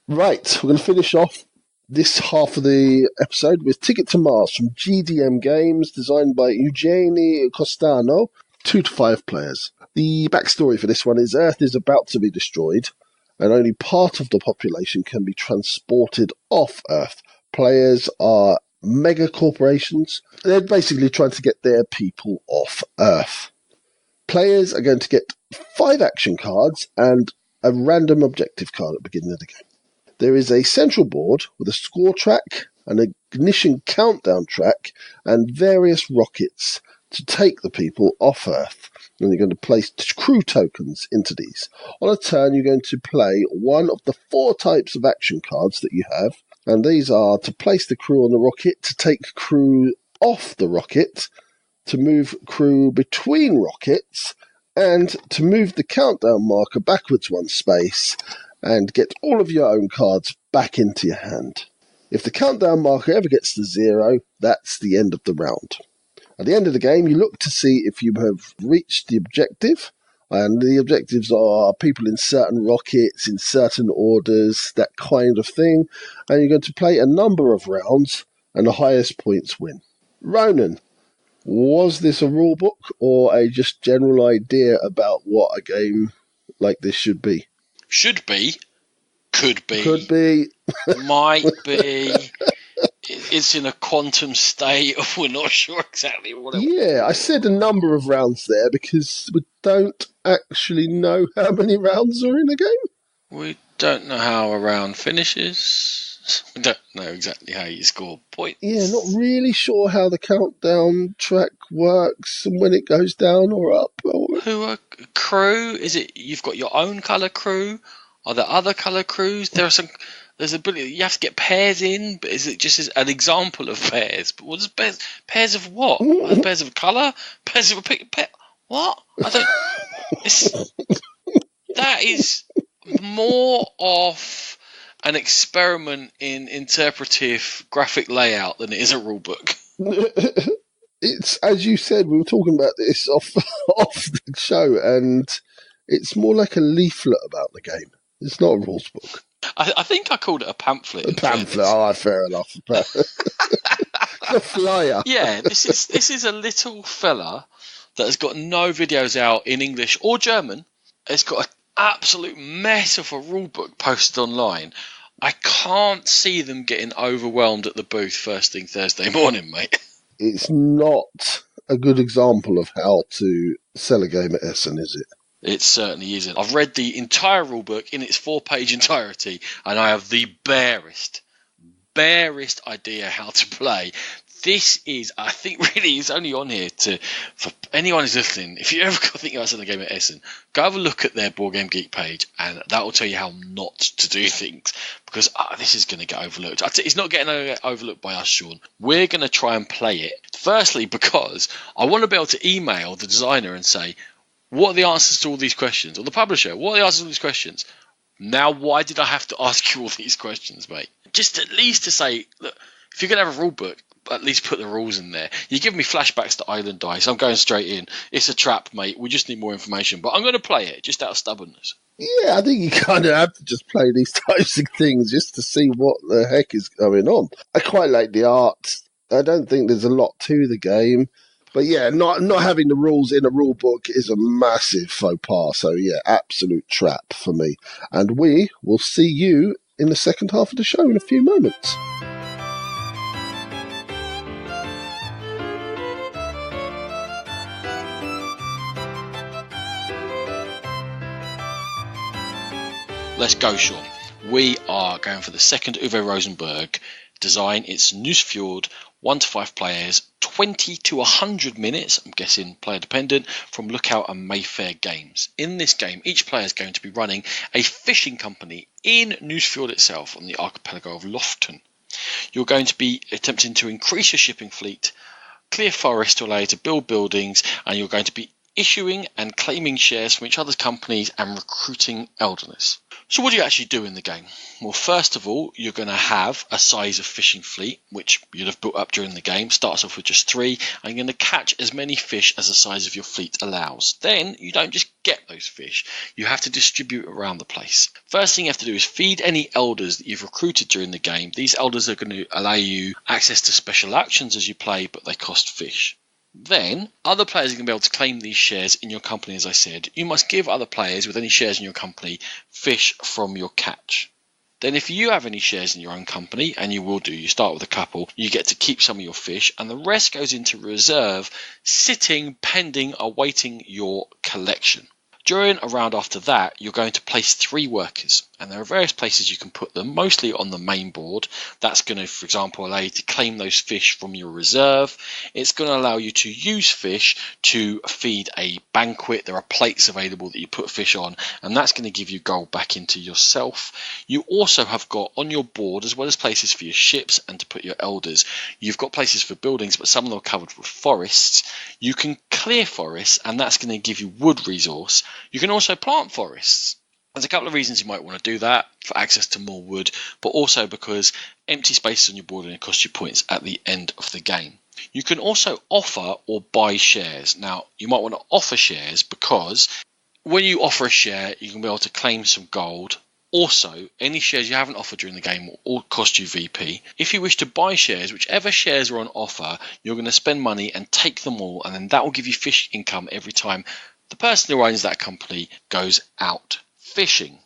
Right, we're going to finish off this half of the episode with Ticket to Mars from GDM Games, designed by Eugeni Costano, 2 to 5 players. The backstory for this one is Earth is about to be destroyed, and only part of the population can be transported off Earth. Players are mega corporations. They're basically trying to get their people off Earth. Players are going to get 5 action cards and a random objective card at the beginning of the game. There is a central board with a score track, an ignition countdown track, and various rockets to take the people off Earth. And you're going to place crew tokens into these. On a turn, you're going to play one of the 4 types of action cards that you have, and these are to place the crew on the rocket, to take crew off the rocket, to move crew between rockets, and to move the countdown marker backwards 1 space, and get all of your own cards back into your hand. If the countdown marker ever gets to 0, that's the end of the round. At the end of the game, you look to see if you have reached the objective, and the objectives are people in certain rockets, in certain orders, that kind of thing, and you're going to play a number of rounds, and the highest points win. Ronan, was this a rule book, or a just general idea about what a game like this should be? Should be. Could be. Could be. Might be. It's in a quantum state of we're not sure exactly what it Yeah, I said a number of rounds there because we don't actually know how many rounds are in a game. We don't know how a round finishes. We don't know exactly how you score points. Yeah, not really sure how the countdown track works and when it goes down or up. Who are crew? Is it you've got your own colour crew? Are there other colour crews? There's ability. You have to get pairs in, but is it just as an example of pairs? But what is pairs of what? Pairs of colour? Pairs of what? I don't. That is more of an experiment in interpretive graphic layout than it is a rule book. It's, as you said, we were talking about this off the show, and it's more like a leaflet about the game. It's not a rules book. I think I called it a pamphlet. A pamphlet, oh, fair enough. A flyer. Yeah, this is a little fella that has got no videos out in English or German. It's got an absolute mess of a rule book posted online. I can't see them getting overwhelmed at the booth first thing Thursday morning, mate. It's not a good example of how to sell a game at Essen, is it? It certainly isn't. I've read the entire rulebook in its 4-page entirety, and I have the barest idea how to play. This is, I think, really is only on here for anyone who's listening. If you ever think about selling a game at Essen, go have a look at their Board Game Geek page, and that will tell you how not to do things. Because this is going to get overlooked. It's not getting overlooked by us, Sean. We're going to try and play it. Firstly, because I want to be able to email the designer and say, what are the answers to all these questions? Or the publisher, what are the answers to all these questions? Now, why did I have to ask you all these questions, mate? Just at least to say, look, if you're going to have a rule book, at least put the rules in there. You give me flashbacks to Island Dice. I'm going straight in. It's a trap, mate. We just need more information. But I'm going to play it, just out of stubbornness. Yeah, I think you kind of have to just play these types of things just to see what the heck is going on. I quite like the art. I don't think there's a lot to the game. But yeah, not having the rules in a rule book is a massive faux pas. So yeah, absolute trap for me. And we will see you in the second half of the show in a few moments. Let's go, Sean. We are going for the second Uwe Rosenberg design. It's Nusfjord, 1 to 5 players, 20 to 100 minutes, I'm guessing player dependent, from Lookout and Mayfair Games. In this game, each player is going to be running a fishing company in Nusfjord itself on the archipelago of Loften. You're going to be attempting to increase your shipping fleet, clear forest to allow you to build buildings, and you're going to be issuing and claiming shares from each other's companies and recruiting elderness. So what do you actually do in the game? Well, first of all, you're going to have a size of fishing fleet, which you'd have built up during the game. Starts off with just 3, and you're going to catch as many fish as the size of your fleet allows. Then you don't just get those fish, you have to distribute around the place. First thing you have to do is feed any elders that you've recruited during the game. These elders are going to allow you access to special actions as you play, but they cost fish. Then, other players are going to be able to claim these shares in your company, as I said. You must give other players with any shares in your company fish from your catch. Then if you have any shares in your own company, and you will do, you start with a couple, you get to keep some of your fish, and the rest goes into reserve, sitting, pending, awaiting your collection. During a round after that, you're going to place 3 workers, and there are various places you can put them, mostly on the main board. That's going to, for example, allow you to claim those fish from your reserve. It's going to allow you to use fish to feed a banquet. There are plates available that you put fish on, and that's going to give you gold back into yourself. You also have got on your board, as well as places for your ships and to put your elders, you've got places for buildings, but some of them are covered with forests. You can clear forests, and that's going to give you wood resource. You can also plant forests. There's a couple of reasons you might want to do that, for access to more wood, but also because empty spaces on your board are going to cost you points at the end of the game. You can also offer or buy shares. Now, you might want to offer shares because when you offer a share, you can be able to claim some gold. Also, any shares you haven't offered during the game will all cost you VP. If you wish to buy shares, whichever shares are on offer, you're going to spend money and take them all, and then that will give you fish income every time the person who owns that company goes out fishing.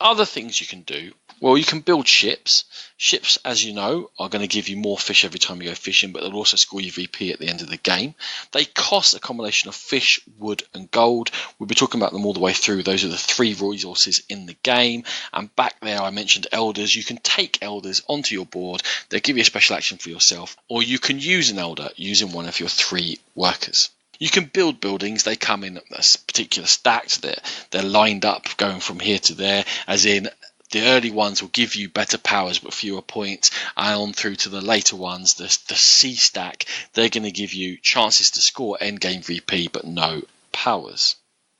Other things you can do, well, you can build ships. Ships, as you know, are going to give you more fish every time you go fishing, but they'll also score you VP at the end of the game. They cost a combination of fish, wood, and gold. We'll be talking about them all the way through. Those are the 3 resources in the game. And back there, I mentioned elders. You can take elders onto your board. They'll give you a special action for yourself, or you can use an elder using one of your 3 workers. You can build buildings. They come in a particular stacks. They're lined up going from here to there, as in the early ones will give you better powers but fewer points, and on through to the later ones, the C stack, they're going to give you chances to score endgame VP but no powers.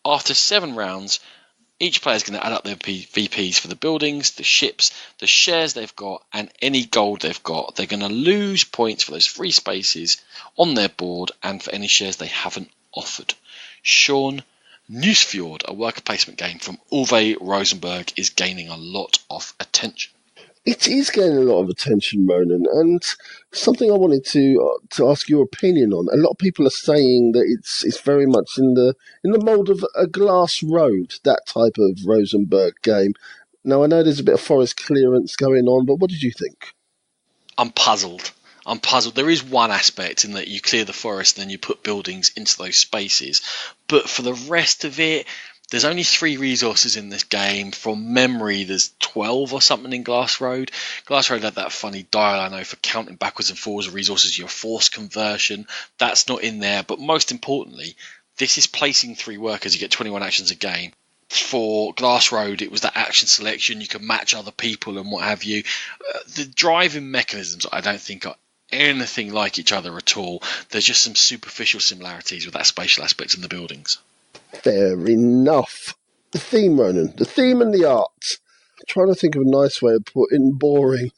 After 7 rounds, each player is going to add up their VPs for the buildings, the ships, the shares they've got, and any gold they've got. They're going to lose points for those free spaces on their board and for any shares they haven't offered. Sean, Nusfjord, a worker placement game from Uwe Rosenberg, is gaining a lot of attention. It is getting a lot of attention, Ronan, and something I wanted to ask your opinion on. A lot of people are saying that it's very much in the mould of a Glass Road, that type of Rosenberg game. Now, I know there's a bit of forest clearance going on, but what did you think? I'm puzzled. There is one aspect in that you clear the forest and then you put buildings into those spaces, but for the rest of it, there's only 3 resources in this game. From memory, there's 12 or something in Glass Road. Glass Road had that funny dial, I know, for counting backwards and forwards of resources, your force conversion. That's not in there. But most importantly, this is placing 3 workers. You get 21 actions a game. For Glass Road, it was that action selection. You can match other people and what have you. The driving mechanisms, I don't think are anything like each other at all. There's just some superficial similarities with that spatial aspect in the buildings. Fair enough. The theme, Ronan. The theme and the art. I'm trying to think of a nice way of putting boring.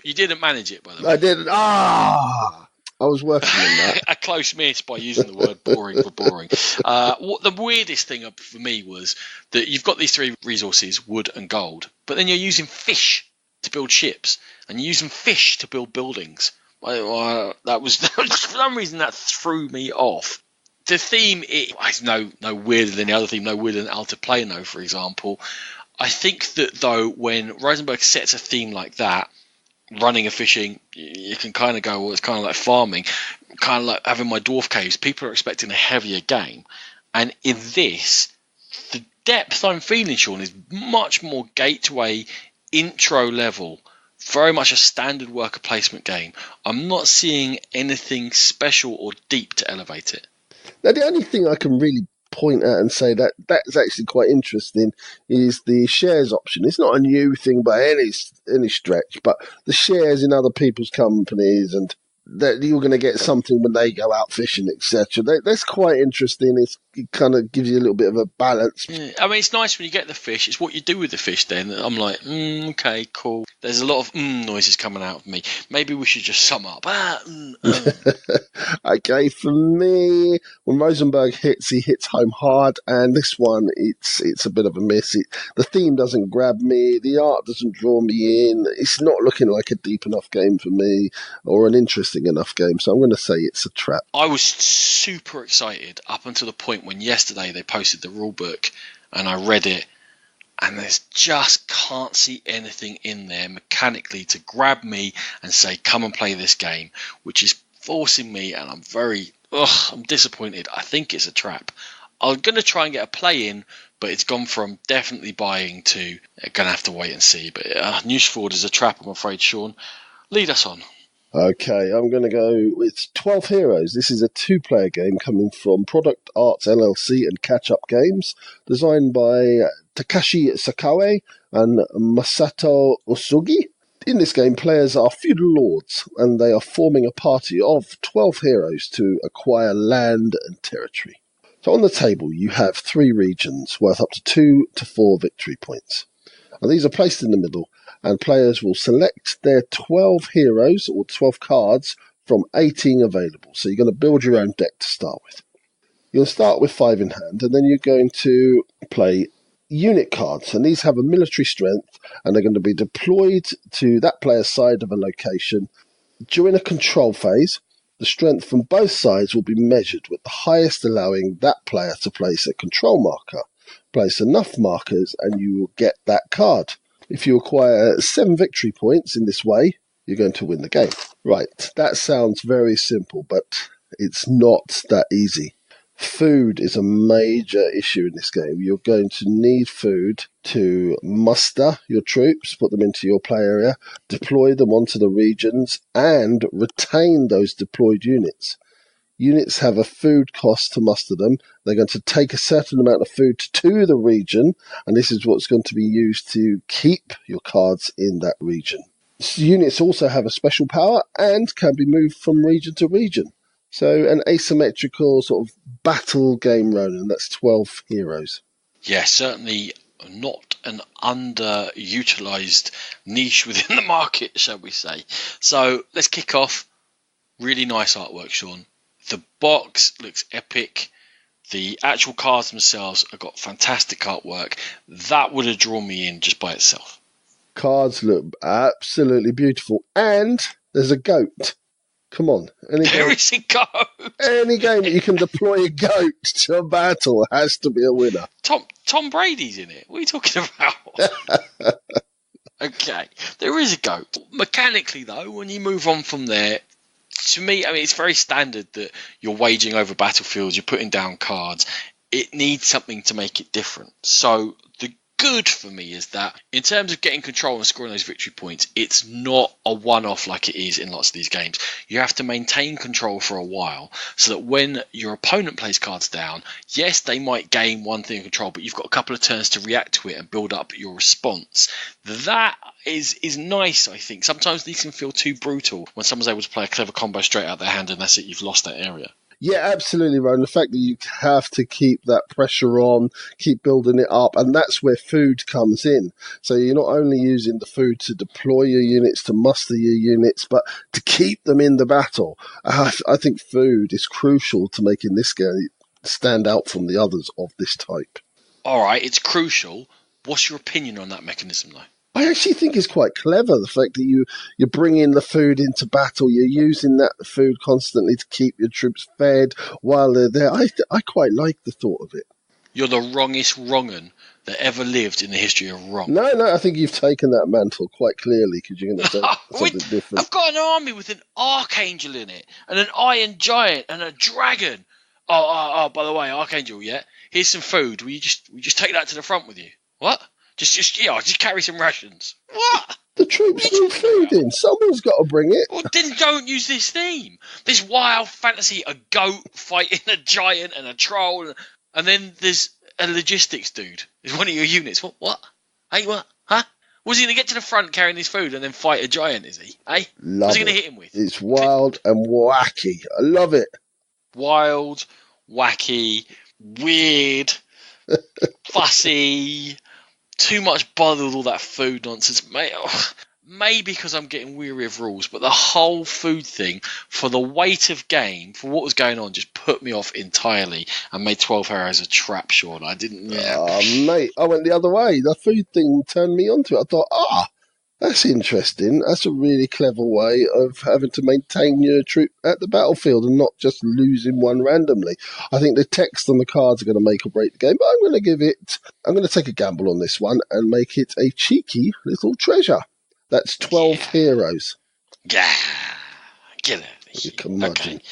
You didn't manage it, by the way. I didn't. I was working on that. A close miss by using the word boring for boring. What the weirdest thing for me was that you've got these 3 resources, wood and gold, but then you're using fish to build ships, and you're using fish to build buildings. That was for some reason that threw me off. The theme is no weirder than the other theme, no weirder than Altiplano, for example. I think that, though, when Rosenberg sets a theme like that, running a fishing, you can kind of go, well, it's kind of like farming, kind of like having my dwarf caves. People are expecting a heavier game. And in this, the depth I'm feeling, Sean, is much more gateway, intro level. Very much a standard worker placement game. I'm not seeing anything special or deep to elevate it. Now, the only thing I can really point at and say that that's actually quite interesting is the shares option. It's not a new thing by any stretch, but the shares in other people's companies, and that you're going to get something when they go out fishing, etc. That's quite interesting. It kind of gives you a little bit of a balance. Yeah. I mean, it's nice when you get the fish. It's what you do with the fish then. I'm like, okay, cool. There's a lot of noises coming out of me. Maybe we should just sum up. Okay, for me, when Rosenberg hits, he hits home hard, and this one, it's a bit of a miss. The theme doesn't grab me, the art doesn't draw me in. It's not looking like a deep enough game for me, or an interesting enough game, so I'm going to say it's a trap. I was super excited up until the point when yesterday they posted the rule book, and I read it, and there's just can't see anything in there mechanically to grab me and say, come and play this game, which is forcing me, and I'm disappointed. I think it's a trap. I'm going to try and get a play in, but it's gone from definitely buying to going to have to wait and see. But News Forward is a trap, I'm afraid, Sean. Lead us on. Okay, I'm going to go with 12 Heroes. This is a two-player game coming from Product Arts LLC and Catch Up Games, designed by Takashi Sakaue and Masato Osugi. In this game, players are feudal lords, and they are forming a party of 12 heroes to acquire land and territory. So on the table, you have 3 regions worth up to 2 to 4 victory points. And these are placed in the middle, and players will select their 12 heroes or 12 cards from 18 available. So you're going to build your own deck to start with. You'll start with 5 in hand, and then you're going to play unit cards, and these have a military strength, and they're going to be deployed to that player's side of a location. During a control phase, the strength from both sides will be measured, with the highest allowing that player to place a control marker. Place enough markers and you will get that card. If you acquire 7 victory points in this way, you're going to win the game. Right, that sounds very simple, but it's not that easy. Food is a major issue in this game. You're going to need food to muster your troops, put them into your play area, deploy them onto the regions, and retain those deployed units. Units have a food cost to muster them. They're going to take a certain amount of food to the region, and this is what's going to be used to keep your cards in that region. Units also have a special power and can be moved from region to region. So an asymmetrical sort of battle game, Ronan. That's 12 heroes. Yeah, certainly not an underutilized niche within the market, shall we say. So let's kick off. Really nice artwork, Sean. The box looks epic. The actual cards themselves have got fantastic artwork. That would have drawn me in just by itself. Cards look absolutely beautiful. And there's a goat. Come on. There is a goat. Any game that you can deploy a goat to a battle has to be a winner. Tom Brady's in it. What are you talking about? Okay, there is a goat. Mechanically, though, when you move on from there, to me, I mean, it's very standard that you're waging over battlefields, you're putting down cards. It needs something to make it different. So the good for me is that in terms of getting control and scoring those victory points, it's not a one-off like it is in lots of these games. You have to maintain control for a while so that when your opponent plays cards down, yes, they might gain one thing in control, but you've got a couple of turns to react to it and build up your response. That is nice, I think. Sometimes these can feel too brutal when someone's able to play a clever combo straight out their hand and that's it, you've lost that area. Yeah, absolutely, Ron. The fact that you have to keep that pressure on, keep building it up, and that's where food comes in. So you're not only using the food to deploy your units, to muster your units, but to keep them in the battle. I think food is crucial to making this game stand out from the others of this type. All right, it's crucial. What's your opinion on that mechanism, though? I actually think it's quite clever, the fact that you're bringing the food into battle, you're using that food constantly to keep your troops fed while they're there. I quite like the thought of it. You're the wrongest wrong'un that ever lived in the history of wrong. No, I think you've taken that mantle quite clearly because you're going to say something different. I've got an army with an archangel in it, and an iron giant, and a dragon. By the way, Archangel, yeah, here's some food. Will you just take that to the front with you? What? Just carry some rations. What? The What troops are you need talking food about? in. Someone's got to bring it. Well, then don't use this theme. This wild fantasy, a goat fighting a giant and a troll, and then there's a logistics dude. Is one of your units. What? Hey, what? Huh? Was he going to get to the front carrying his food and then fight a giant, is he? Hey? What's Love he going it. to hit him with? It's wild and wacky. I love it. Wild, wacky, weird, fussy, too much bother with all that food nonsense. Maybe because I'm getting weary of rules, but the whole food thing, for the weight of game, for what was going on, just put me off entirely and made 12 hours a trap, Sean. I didn't. Yeah. Oh, mate, I went the other way. The food thing turned me onto it. I thought, that's interesting. That's a really clever way of having to maintain your troop at the battlefield and not just losing one randomly. I think the text on the cards are going to make or break the game, but I'm going to take a gamble on this one and make it a cheeky little treasure. That's 12 heroes. Yeah. Get out of You here. can imagine. Okay.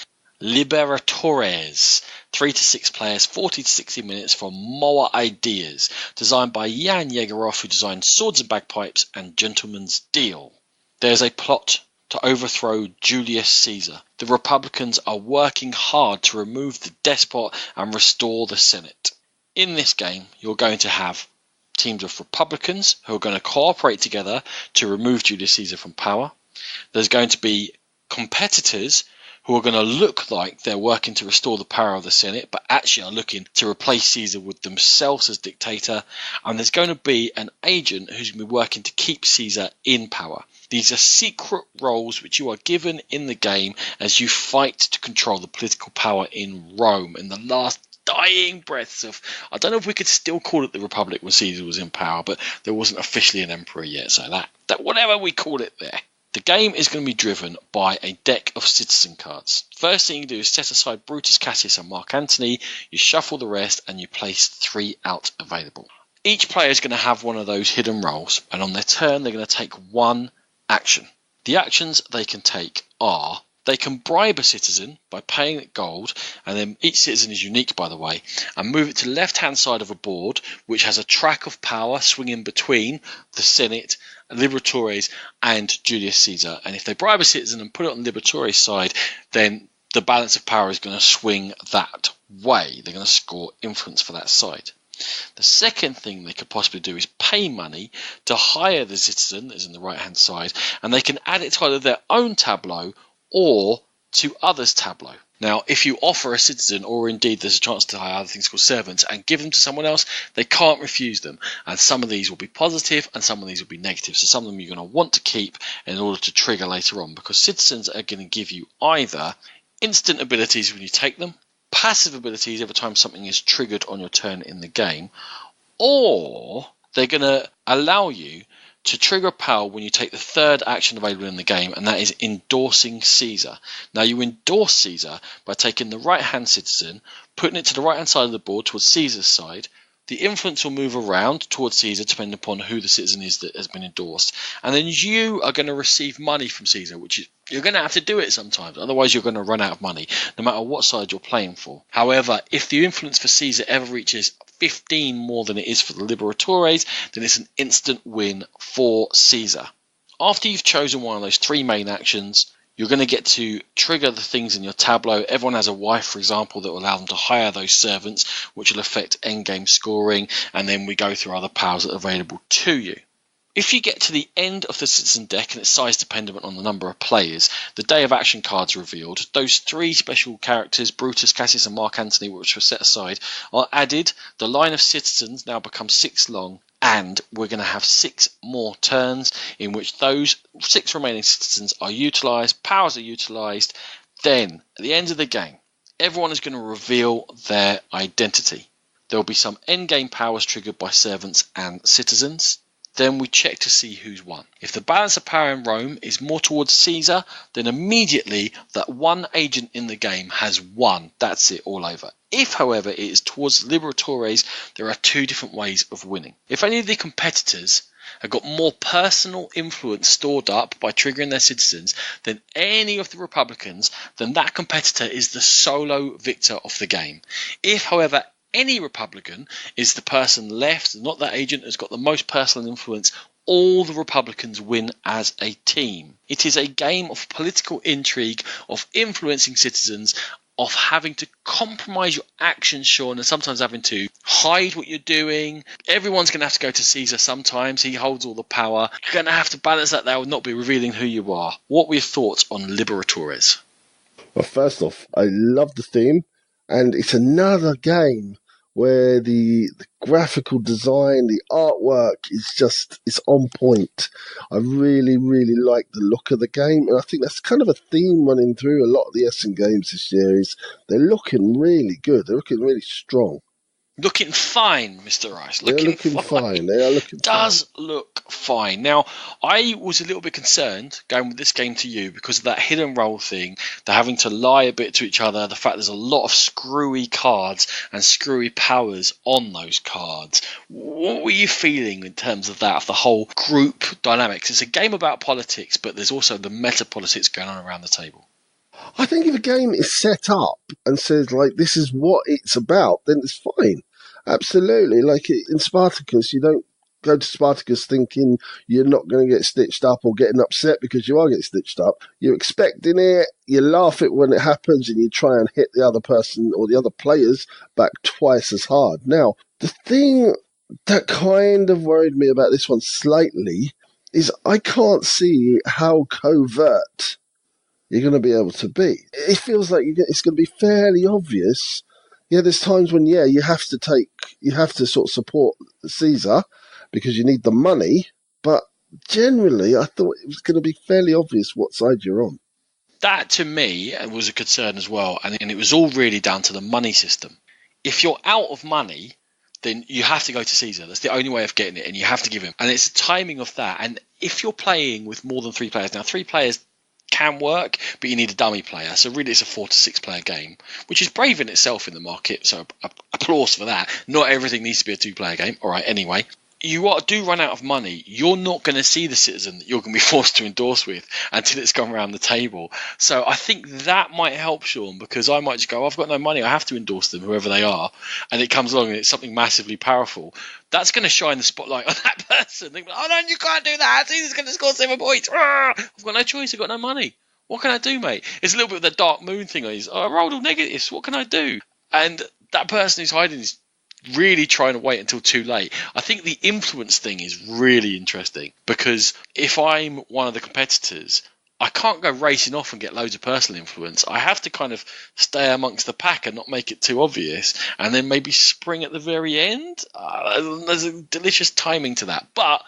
Liberatores. 3 to 6 players, 40 to 60 minutes for Moa Ideas. Designed by Jan Yegeroff, who designed Swords and Bagpipes and Gentleman's Deal. There's a plot to overthrow Julius Caesar. The Republicans are working hard to remove the despot and restore the Senate. In this game, you're going to have teams of Republicans who are going to cooperate together to remove Julius Caesar from power. There's going to be competitors who are going to look like they're working to restore the power of the Senate, but actually are looking to replace Caesar with themselves as dictator. And there's going to be an agent who's going to be working to keep Caesar in power. These are secret roles which you are given in the game as you fight to control the political power in Rome in the last dying breaths of, I don't know if we could still call it the Republic when Caesar was in power, but there wasn't officially an emperor yet, so that whatever we call it there. The game is going to be driven by a deck of citizen cards. First thing you do is set aside Brutus, Cassius and Mark Antony, you shuffle the rest and you place 3 out available. Each player is going to have one of those hidden roles, and on their turn they're going to take one action. The actions they can take are, they can bribe a citizen by paying it gold, and then each citizen is unique, by the way, and move it to the left-hand side of a board, which has a track of power swinging between the Senate, Liberatores, and Julius Caesar. And if they bribe a citizen and put it on the Liberatores side, then the balance of power is going to swing that way. They're going to score influence for that side. The second thing they could possibly do is pay money to hire the citizen that is in the right-hand side, and they can add it to either their own tableau or to others' tableau. Now, if you offer a citizen, or indeed there's a chance to hire other things called servants, and give them to someone else, they can't refuse them. And some of these will be positive, and some of these will be negative. So some of them you're going to want to keep in order to trigger later on, because citizens are going to give you either instant abilities when you take them, passive abilities every time something is triggered on your turn in the game, or they're going to allow you to trigger a power when you take the third action available in the game, and that is endorsing Caesar. Now, you endorse Caesar by taking the right-hand citizen, putting it to the right-hand side of the board towards Caesar's side. The influence will move around towards Caesar depending upon who the citizen is that has been endorsed. And then you are going to receive money from Caesar, which is, you're going to have to do it sometimes. Otherwise, you're going to run out of money, no matter what side you're playing for. However, if the influence for Caesar ever reaches 15 more than it is for the Liberatores, then it's an instant win for Caesar. After you've chosen one of those 3 main actions, you're going to get to trigger the things in your tableau. Everyone has a wife, for example, that will allow them to hire those servants, which will affect endgame scoring, and then we go through other powers that are available to you. If you get to the end of the citizen deck, and it's size dependent on the number of players, the day of action cards are revealed. Those 3 special characters, Brutus, Cassius and Mark Antony, which were set aside, are added. The line of citizens now becomes 6 long, and we're going to have 6 more turns in which those 6 remaining citizens are utilised, powers are utilised. Then, at the end of the game, everyone is going to reveal their identity. There will be some endgame powers triggered by servants and citizens. Then we check to see who's won. If the balance of power in Rome is more towards Caesar, then immediately that one agent in the game has won. That's it, all over. If, however, it is towards Liberatores, there are two different ways of winning. If any of the competitors have got more personal influence stored up by triggering their citizens than any of the Republicans, then that competitor is the solo victor of the game. If, however, any Republican is the person left, not that agent, has got the most personal influence, all the Republicans win as a team. It is a game of political intrigue, of influencing citizens, of having to compromise your actions, Sean, and sometimes having to hide what you're doing. Everyone's going to have to go to Caesar sometimes. He holds all the power. You're going to have to balance that. They will not be revealing who you are. What were your thoughts on Liberatores? Well, first off, I love the theme, and it's another game where the graphical design, the artwork is just, it's on point. I really, really like the look of the game, and I think that's kind of a theme running through a lot of the Essen games this year, is they're looking really good. They're looking really strong. Looking fine, Mr. Rice. They're looking fine. They are looking does look fine. Now, I was a little bit concerned going with this game to you because of that hidden role thing, the having to lie a bit to each other, the fact there's a lot of screwy cards and screwy powers on those cards. What were you feeling in terms of that, of the whole group dynamics? It's a game about politics, but there's also the meta politics going on around the table. I think if a game is set up and says, like, this is what it's about, then it's fine. Absolutely. Like in Spartacus, you don't go to Spartacus thinking you're not going to get stitched up or getting upset because you are getting stitched up. You're expecting it, you laugh it when it happens, and you try and hit the other person or the other players back twice as hard. Now, the thing that kind of worried me about this one slightly is I can't see how covert you're going to be able to be. It feels like it's going to be fairly obvious. Yeah, there's times when, you have to sort of support Caesar because you need the money, but generally I thought it was going to be fairly obvious what side you're on. That, to me, was a concern as well, and it was all really down to the money system. If you're out of money, then you have to go to Caesar. That's the only way of getting it, and you have to give him. And it's the timing of that. And if you're playing with more than 3 players, now 3 players can work, but you need a dummy player. So really it's a 4 to 6 player game, which is brave in itself in the market. So applause for that. Not everything needs to be a 2-player game. All right, anyway. You do run out of money. You're not going to see the citizen that you're going to be forced to endorse with until it's gone around the table. So I think that might help, Sean, because I might just go, I've got no money. I have to endorse them, whoever they are. And it comes along and it's something massively powerful. That's going to shine the spotlight on that person. They go, oh, no, you can't do that. Caesar's going to score 7 points. I've got no choice. I've got no money. What can I do, mate? It's a little bit of the dark moon thing. I rolled all negatives. What can I do? And that person who's hiding is really trying to wait until too late. I think the influence thing is really interesting because if I'm one of the competitors, I can't go racing off and get loads of personal influence. I have to kind of stay amongst the pack and not make it too obvious, and then maybe spring at the very end. There's a delicious timing to that, but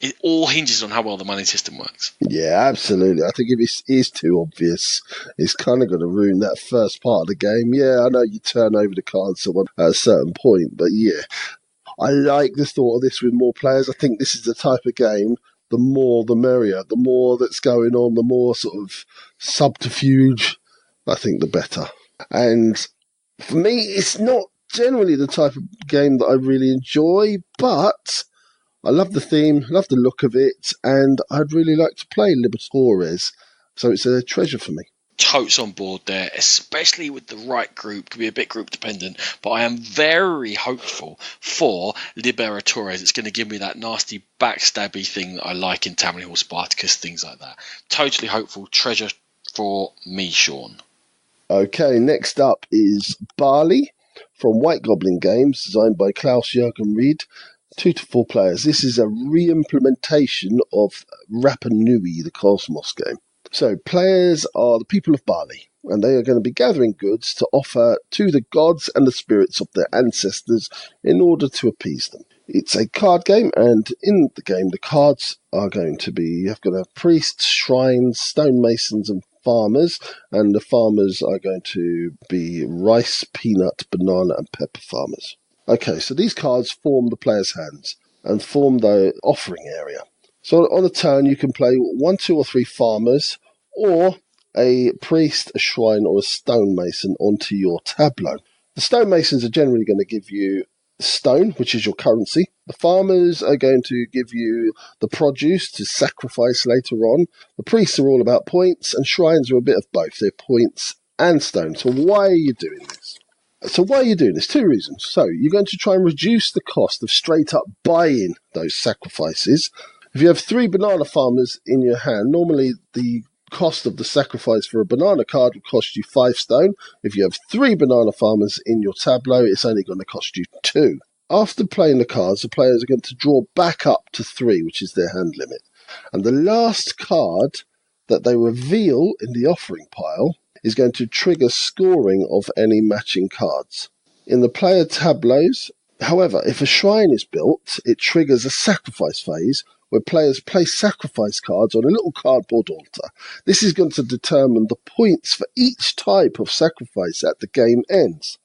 it all hinges on how well the money system works. Yeah, absolutely. I think if it is too obvious, it's kind of going to ruin that first part of the game. Yeah, I know you turn over the cards at a certain point, but yeah, I like the thought of this with more players. I think this is the type of game, the more the merrier. The more that's going on, the more sort of subterfuge, I think the better. And for me, it's not generally the type of game that I really enjoy, but I love the theme, love the look of it, and I'd really like to play Liberatores, so it's a treasure for me. Totes on board there, especially with the right group. Could be a bit group dependent, but I am very hopeful for Liberatores. It's going to give me that nasty backstabby thing that I like in Tammany Hall Spartacus, things like that. Totally hopeful. Treasure for me, Sean. Okay, next up is Barley from White Goblin Games, designed by Klaus-Jürgen Ried. 2 to 4 players. This is a re-implementation of Rapa Nui, the Cosmos game. So players are the people of Barley, and they are going to be gathering goods to offer to the gods and the spirits of their ancestors in order to appease them. It's a card game, and in the game the cards are going to be, you've got priests, shrines, stonemasons and farmers, and the farmers are going to be rice, peanut, banana and pepper farmers. Okay, so these cards form the player's hands. and form the offering area. So on a turn, you can play 1, 2, or 3 farmers, or a priest, a shrine, or a stonemason onto your tableau. The stonemasons are generally going to give you stone, which is your currency. The farmers are going to give you the produce to sacrifice later on. The priests are all about points, and shrines are a bit of both. They're points and stone. So why are you doing this? Two reasons. So you're going to try and reduce the cost of straight up buying those sacrifices. If you have 3 banana farmers in your hand, normally the cost of the sacrifice for a banana card would cost you 5 stone. If you have 3 banana farmers in your tableau, it's only going to cost you 2. After playing the cards, the players are going to draw back up to 3, which is their hand limit. And the last card that they reveal in the offering pile is going to trigger scoring of any matching cards. In the player tableaus, however, if a shrine is built, it triggers a sacrifice phase where players place sacrifice cards on a little cardboard altar. This is going to determine the points for each type of sacrifice at the game ends.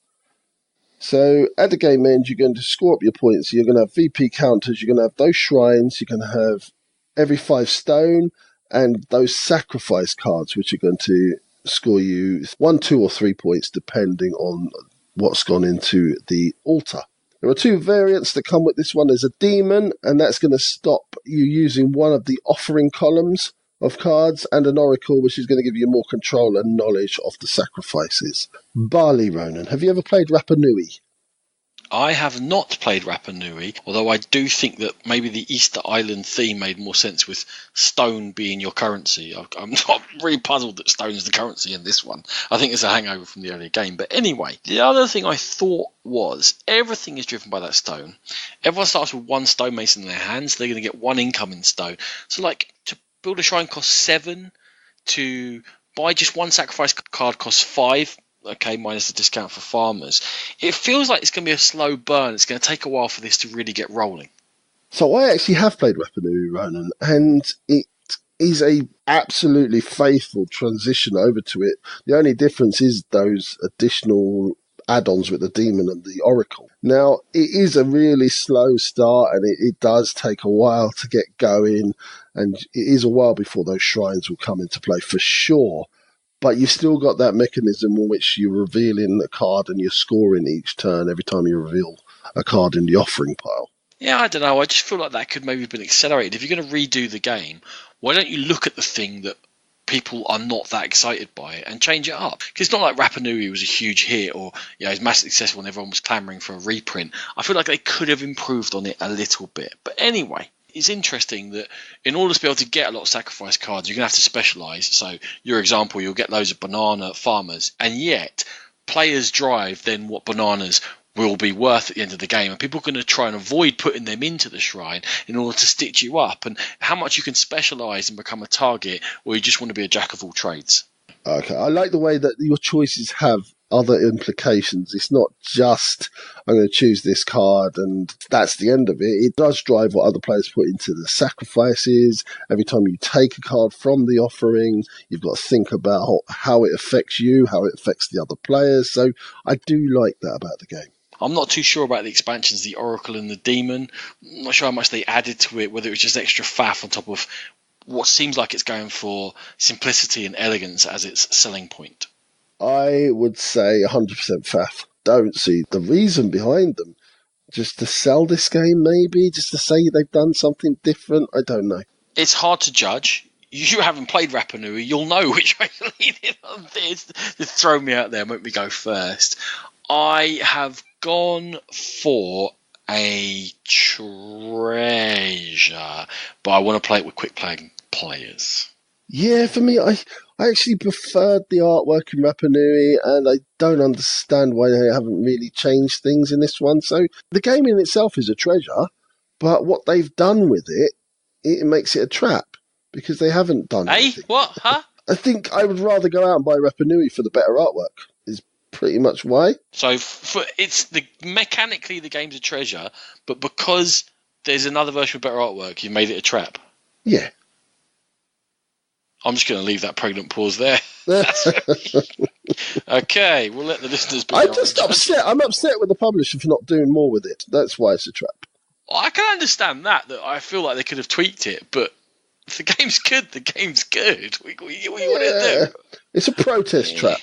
So at the game end, you're going to score up your points. You're going to have VP counters. You're going to have those shrines. You're going to have every 5 stone and those sacrifice cards, which are going to score you 1, 2, or 3 points, depending on what's gone into the altar. There are 2 variants that come with this one. There's a demon, and that's going to stop you using one of the offering columns of cards, and an oracle, which is going to give you more control and knowledge of the sacrifices. Barley, Ronan, have you ever played Rapa Nui? I have not played Rapa Nui, although I do think that maybe the Easter Island theme made more sense with stone being your currency. I'm not really puzzled that stone is the currency in this one. I think it's a hangover from the earlier game. But anyway, the other thing I thought was everything is driven by that stone. Everyone starts with 1 stonemason in their hands. They're going to get 1 income in stone. So like to build a shrine costs 7, to buy just 1 sacrifice card costs 5. Okay, minus the discount for farmers. It feels like it's going to be a slow burn. It's going to take a while for this to really get rolling. So I actually have played Rapa Nui, Ronan, and it is a absolutely faithful transition over to it. The only difference is those additional add-ons with the demon and the oracle. Now, it is a really slow start, and it does take a while to get going, and it is a while before those shrines will come into play for sure. But you've still got that mechanism in which you're revealing a card and you're scoring each turn every time you reveal a card in the offering pile. Yeah, I don't know. I just feel like that could maybe have been accelerated. If you're going to redo the game, why don't you look at the thing that people are not that excited by it and change it up? Because it's not like Rapa Nui was a huge hit or it was massively successful and everyone was clamouring for a reprint. I feel like they could have improved on it a little bit. But anyway, it's interesting that in order to be able to get a lot of sacrifice cards, you're going to have to specialise. So, your example, you'll get loads of banana farmers, and yet players drive then what bananas will be worth at the end of the game, and people are going to try and avoid putting them into the shrine in order to stitch you up, and how much you can specialise and become a target, or you just want to be a jack of all trades. Okay, I like the way that your choices have other implications. It's not just, I'm going to choose this card and that's the end of it. It does drive what other players put into the sacrifices. Every time you take a card from the offering, you've got to think about how it affects you, how it affects the other players. So I do like that about the game. I'm not too sure about the expansions, the Oracle and the Demon. I'm not sure how much they added to it, whether it was just extra faff on top of what seems like it's going for simplicity and elegance as its selling point. I would say 100% faff. Don't see the reason behind them. Just to sell this game, maybe? Just to say they've done something different? I don't know. It's hard to judge. You haven't played Rapa Nui, you'll know which way to lean in on this. Just throw me out there, make me go first. I have gone for a treasure, but I want to play it with quick playing players. Yeah, for me, I actually preferred the artwork in Rapa Nui, and I don't understand why they haven't really changed things in this one. So the game in itself is a treasure, but what they've done with it, it makes it a trap, because they haven't done anything. What? Huh? I think I would rather go out and buy Rapa Nui for the better artwork, is pretty much why. So mechanically the game's a treasure, but because there's another version with better artwork, you made it a trap. Yeah. I'm just going to leave that pregnant pause there. Okay, we'll let the listeners be. I'm upset with the publisher for not doing more with it. That's why it's a trap. I can understand that I feel like they could have tweaked it, but if the game's good, the game's good. What do you want to do? It's a protest trap.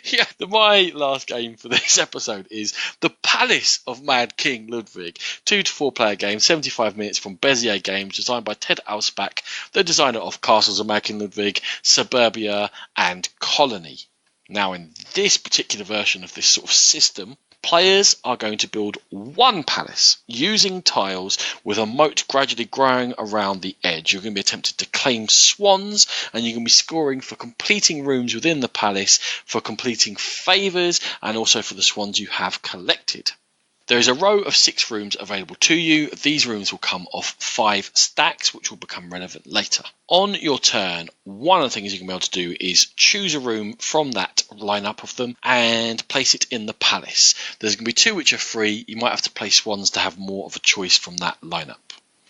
Yeah, my last game for this episode is The Palace of Mad King Ludwig. 2 to 4 player game, 75 minutes from Bezier Games, designed by Ted Alspach, the designer of Castles of Mad King Ludwig, Suburbia, and Colony. Now, in this particular version of this sort of system, players are going to build one palace using tiles with a moat gradually growing around the edge. You're going to be attempting to claim swans, and you're going to be scoring for completing rooms within the palace, for completing favours, and also for the swans you have collected. There is a row of 6 rooms available to you. These rooms will come off 5 stacks, which will become relevant later. On your turn, one of the things you can be able to do is choose a room from that lineup of them and place it in the palace. There's going to be 2 which are free. You might have to place ones to have more of a choice from that lineup.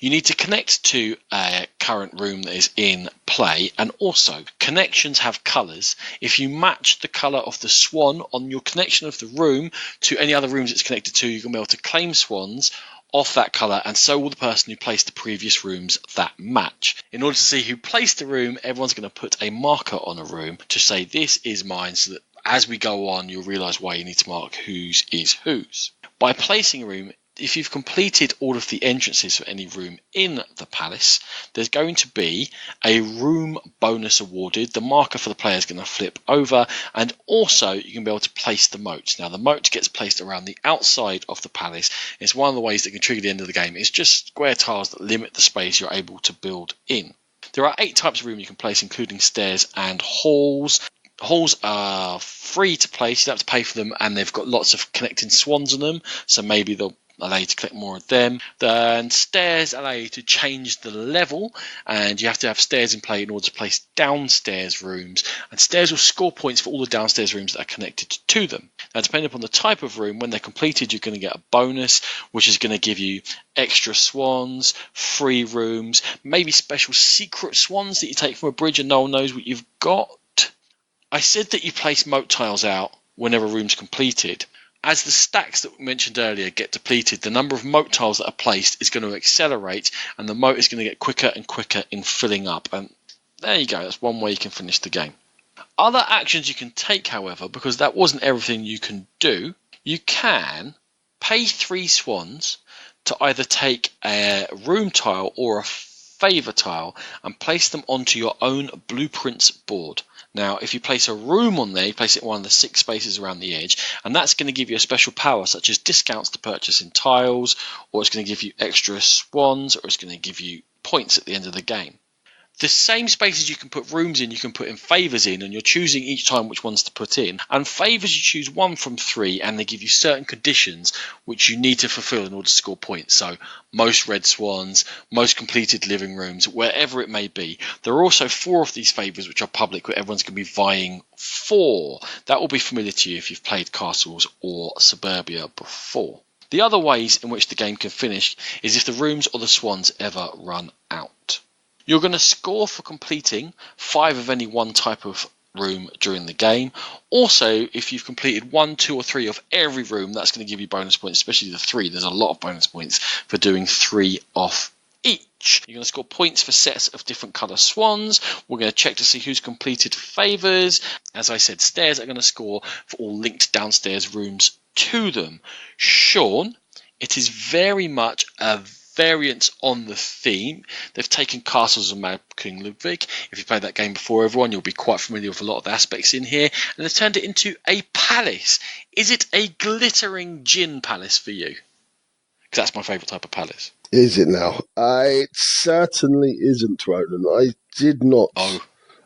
You need to connect to a current room that is in play, and also connections have colours. If you match the colour of the swan on your connection of the room to any other rooms it's connected to, you can be able to claim swans off that colour, and so will the person who placed the previous rooms that match. In order to see who placed the room, everyone's going to put a marker on a room to say this is mine, so that as we go on you'll realise why you need to mark whose is whose. By placing a room, if you've completed all of the entrances for any room in the palace, there's going to be a room bonus awarded. The marker for the player is going to flip over, and also you can be able to place the moat. Now, the moat gets placed around the outside of the palace. It's one of the ways that can trigger the end of the game. It's just square tiles that limit the space you're able to build in. There are 8 types of room you can place, including stairs and halls. Halls are free to place, you don't have to pay for them, and they've got lots of connecting swans on them, so maybe they'll allow you to collect more of them. And stairs allow you to change the level, and you have to have stairs in play in order to place downstairs rooms, and stairs will score points for all the downstairs rooms that are connected to them. Now, depending upon the type of room, when they're completed you're going to get a bonus, which is going to give you extra swans, free rooms, maybe special secret swans that you take from a bridge and no one knows what you've got. I said that you place moat tiles out whenever a room's completed. As the stacks that we mentioned earlier get depleted, the number of moat tiles that are placed is going to accelerate, and the moat is going to get quicker and quicker in filling up. And there you go, that's one way you can finish the game. Other actions you can take, however, because that wasn't everything you can do, you can pay 3 swans to either take a room tile or a favour tile and place them onto your own blueprints board. Now, if you place a room on there, you place it in one of the 6 spaces around the edge, and that's going to give you a special power, such as discounts to purchase in tiles, or it's going to give you extra swans, or it's going to give you points at the end of the game. The same spaces you can put rooms in, you can put in favours in, and you're choosing each time which ones to put in. And favours, you choose 1 from 3, and they give you certain conditions which you need to fulfil in order to score points. So most red swans, most completed living rooms, wherever it may be. There are also 4 of these favours which are public, where everyone's going to be vying for. That will be familiar to you if you've played Castles or Suburbia before. The other ways in which the game can finish is if the rooms or the swans ever run out. You're going to score for completing 5 of any one type of room during the game. Also, if you've completed 1, 2 or 3 of every room, that's going to give you bonus points, especially the 3. There's a lot of bonus points for doing 3 off each. You're going to score points for sets of different colour swans. We're going to check to see who's completed favours. As I said, stairs are going to score for all linked downstairs rooms to them. Sean, it is very much a variants on the theme. They've taken Castles of Mad King Ludwig. If you played that game before, everyone, you'll be quite familiar with a lot of the aspects in here, and they've turned it into a palace. Is it a glittering gin palace for you? Because that's my favourite type of palace. Is it now? It certainly isn't, Ronan. I did not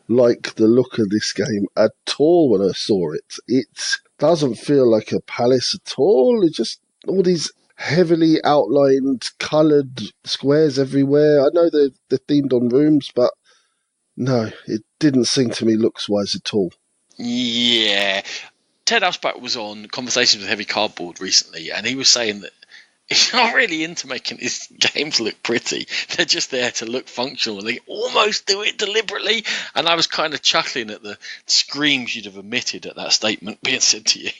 like the look of this game at all when I saw it. It doesn't feel like a palace at all. It's just all these heavily outlined, coloured squares everywhere. I know they're themed on rooms, but no, it didn't seem to me looks-wise at all. Yeah. Ted Alspach was on Conversations with Heavy Cardboard recently, and he was saying that he's not really into making his games look pretty. They're just there to look functional, and they almost do it deliberately. And I was kind of chuckling at the screams you'd have emitted at that statement being said to you.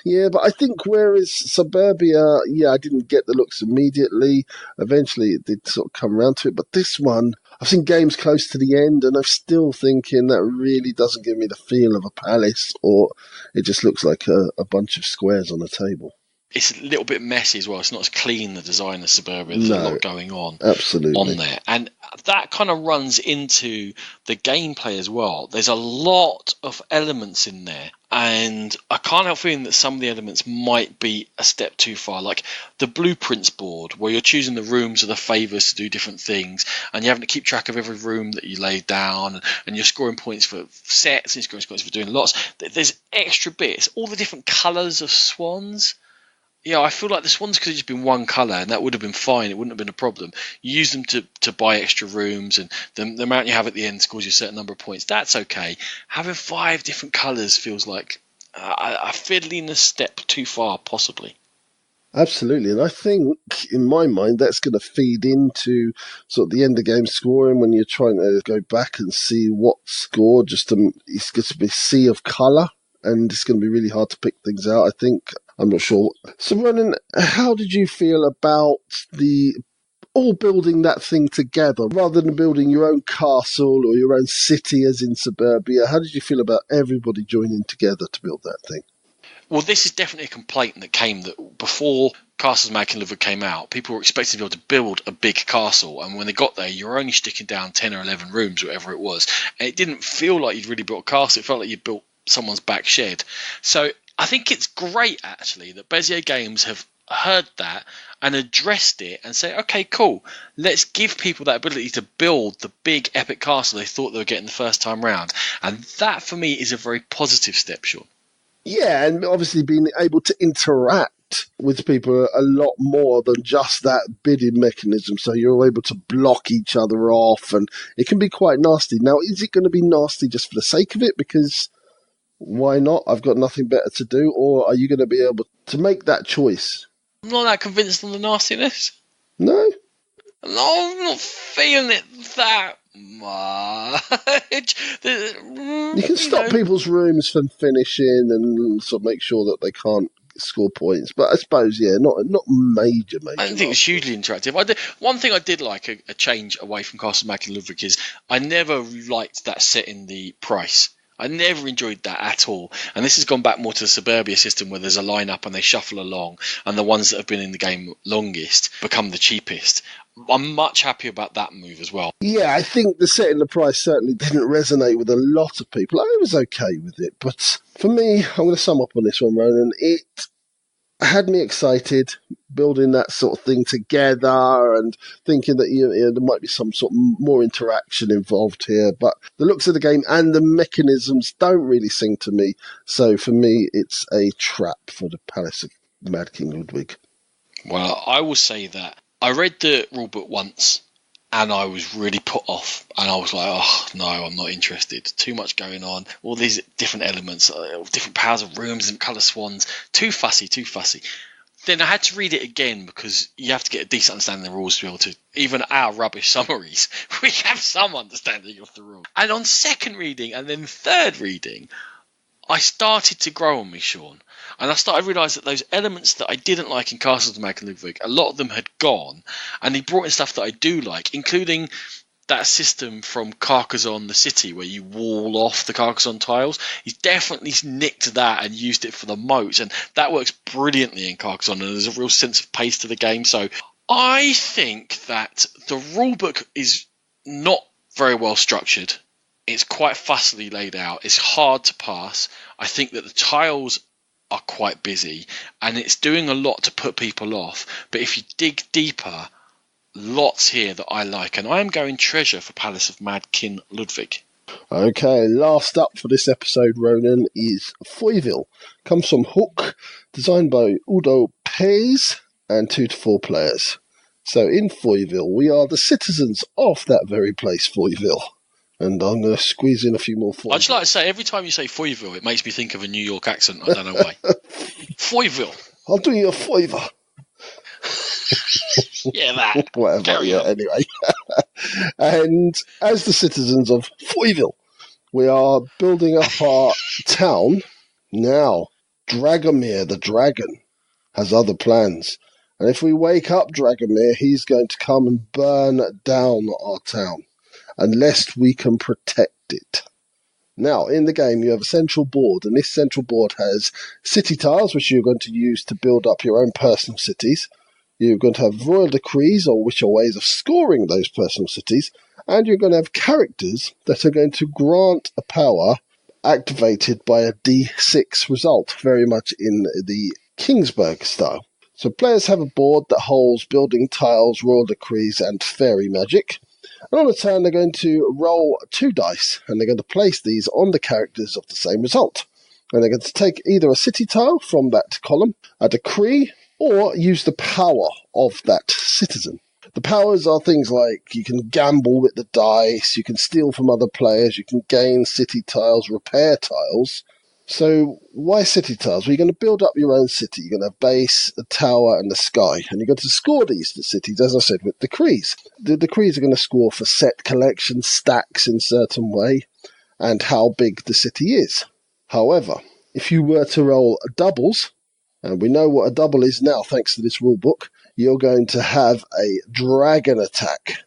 Yeah, but I think whereas Suburbia, yeah, I didn't get the looks immediately. Eventually it did sort of come around to it. But this one, I've seen games close to the end and I'm still thinking that really doesn't give me the feel of a palace, or it just looks like a bunch of squares on a table. It's a little bit messy as well. It's not as clean, the design of Suburbia. There's a No, lot going on absolutely. there. And that kind of runs into the gameplay as well. There's a lot of elements in there. And I can't help feeling that some of the elements might be a step too far. Like the blueprints board, where you're choosing the rooms or the favours to do different things. And you're having to keep track of every room that you lay down. And you're scoring points for sets and you're scoring points for doing lots. There's extra bits. All the different colours of swans. Yeah, I feel like the swans could have just been one colour and that would have been fine. It wouldn't have been a problem. You use them to buy extra rooms, and the amount you have at the end scores you a certain number of points. That's okay. Having 5 different colours feels like a fiddling a step too far, possibly. Absolutely, and I think, in my mind, that's going to feed into sort of the end of game scoring when you're trying to go back and see what's scored. It's going to be a sea of colour, and it's going to be really hard to pick things out, I think. I'm not sure. So, Ronan, how did you feel about the all building that thing together rather than building your own castle or your own city as in Suburbia? How did you feel about everybody joining together to build that thing? Well, this is definitely a complaint that came that before Castles Mag and Liver came out, people were expected to be able to build a big castle, and when they got there, you were only sticking down 10 or 11 rooms, whatever it was, and it didn't feel like you'd really built a castle. It felt like you built someone's back shed. So I think it's great, actually, that Bezier Games have heard that and addressed it and say, okay, cool, let's give people that ability to build the big epic castle they thought they were getting the first time round. And that, for me, is a very positive step, Sean. Yeah, and obviously being able to interact with people a lot more than just that bidding mechanism. So you're able to block each other off, and it can be quite nasty. Now, is it going to be nasty just for the sake of it? Because why not? I've got nothing better to do. Or are you going to be able to make that choice? I'm not that convinced on the nastiness. No? No, I'm not feeling it that much. You can stop people's rooms from finishing and sort of make sure that they can't score points. But I suppose, yeah, not major. I don't think it's hugely interactive. One thing I did like a change away from Castle Mac and Ludwig is I never liked that set in the price. I never enjoyed that at all. And this has gone back more to the Suburbia system where there's a lineup and they shuffle along, and the ones that have been in the game longest become the cheapest. I'm much happier about that move as well. Yeah, I think the setting the price certainly didn't resonate with a lot of people. I was okay with it, but for me, I'm going to sum up on this one, Ronan. It had me excited building that sort of thing together and thinking that there might be some sort of more interaction involved here. But the looks of the game and the mechanisms don't really sing to me. So for me, it's a trap for the Palace of Mad King Ludwig. Well, I will say that I read the rulebook once and I was really put off, and I was like, oh no, I'm not interested. Too much going on, all these different elements, different powers of rooms and colour swans, too fussy. Then I had to read it again because you have to get a decent understanding of the rules to be able to, even our rubbish summaries, we have some understanding of the rules. And on second reading and then third reading, I started to grow on me, Sean. And I started to realise that those elements that I didn't like in Castles of Mag and Ludwig, a lot of them had gone. And he brought in stuff that I do like, including that system from Carcassonne the City where you wall off the Carcassonne tiles. He's definitely nicked that and used it for the moat. And that works brilliantly in Carcassonne. And there's a real sense of pace to the game. So I think that the rulebook is not very well structured. It's quite fussily laid out. It's hard to pass. I think that the tiles are quite busy and it's doing a lot to put people off. But if you dig deeper, lots here that I like. And I am going treasure for Palace of Mad King Ludwig. Okay, last up for this episode, Ronan, is Foyville. Comes from Hook, designed by Udo Pays, and 2 to 4 players. So in Foyville, we are the citizens of that very place, Foyville. And I'm going to squeeze in a few more Foyville. I'd just like to say, every time you say Foyville, it makes me think of a New York accent. I don't know why. Foyville. I'll do you a favour. Yeah, that. Whatever, Carry yeah, on. anyway. And as the citizens of Foyville, we are building up our town. Now, Dragomir, the dragon, has other plans. And if we wake up Dragomir, he's going to come and burn down our town, unless we can protect it. Now, in the game, you have a central board, and this central board has city tiles, which you're going to use to build up your own personal cities. You're going to have royal decrees, or which are ways of scoring those personal cities, and you're going to have characters that are going to grant a power activated by a D6 result, very much in the Kingsburg style. So players have a board that holds building tiles, royal decrees, and fairy magic. And on a turn, they're going to roll 2 dice, and they're going to place these on the characters of the same result. And they're going to take either a city tile from that column, a decree, or use the power of that citizen. The powers are things like you can gamble with the dice, you can steal from other players, you can gain city tiles, repair tiles. So why city tiles? Well, you're going to build up your own city. You're going to have base, a tower, and the sky. And you're going to score these cities, as I said, with decrees. The decrees are going to score for set collection, stacks in a certain way, and how big the city is. However, if you were to roll doubles, and we know what a double is now thanks to this rule book, you're going to have a dragon attack.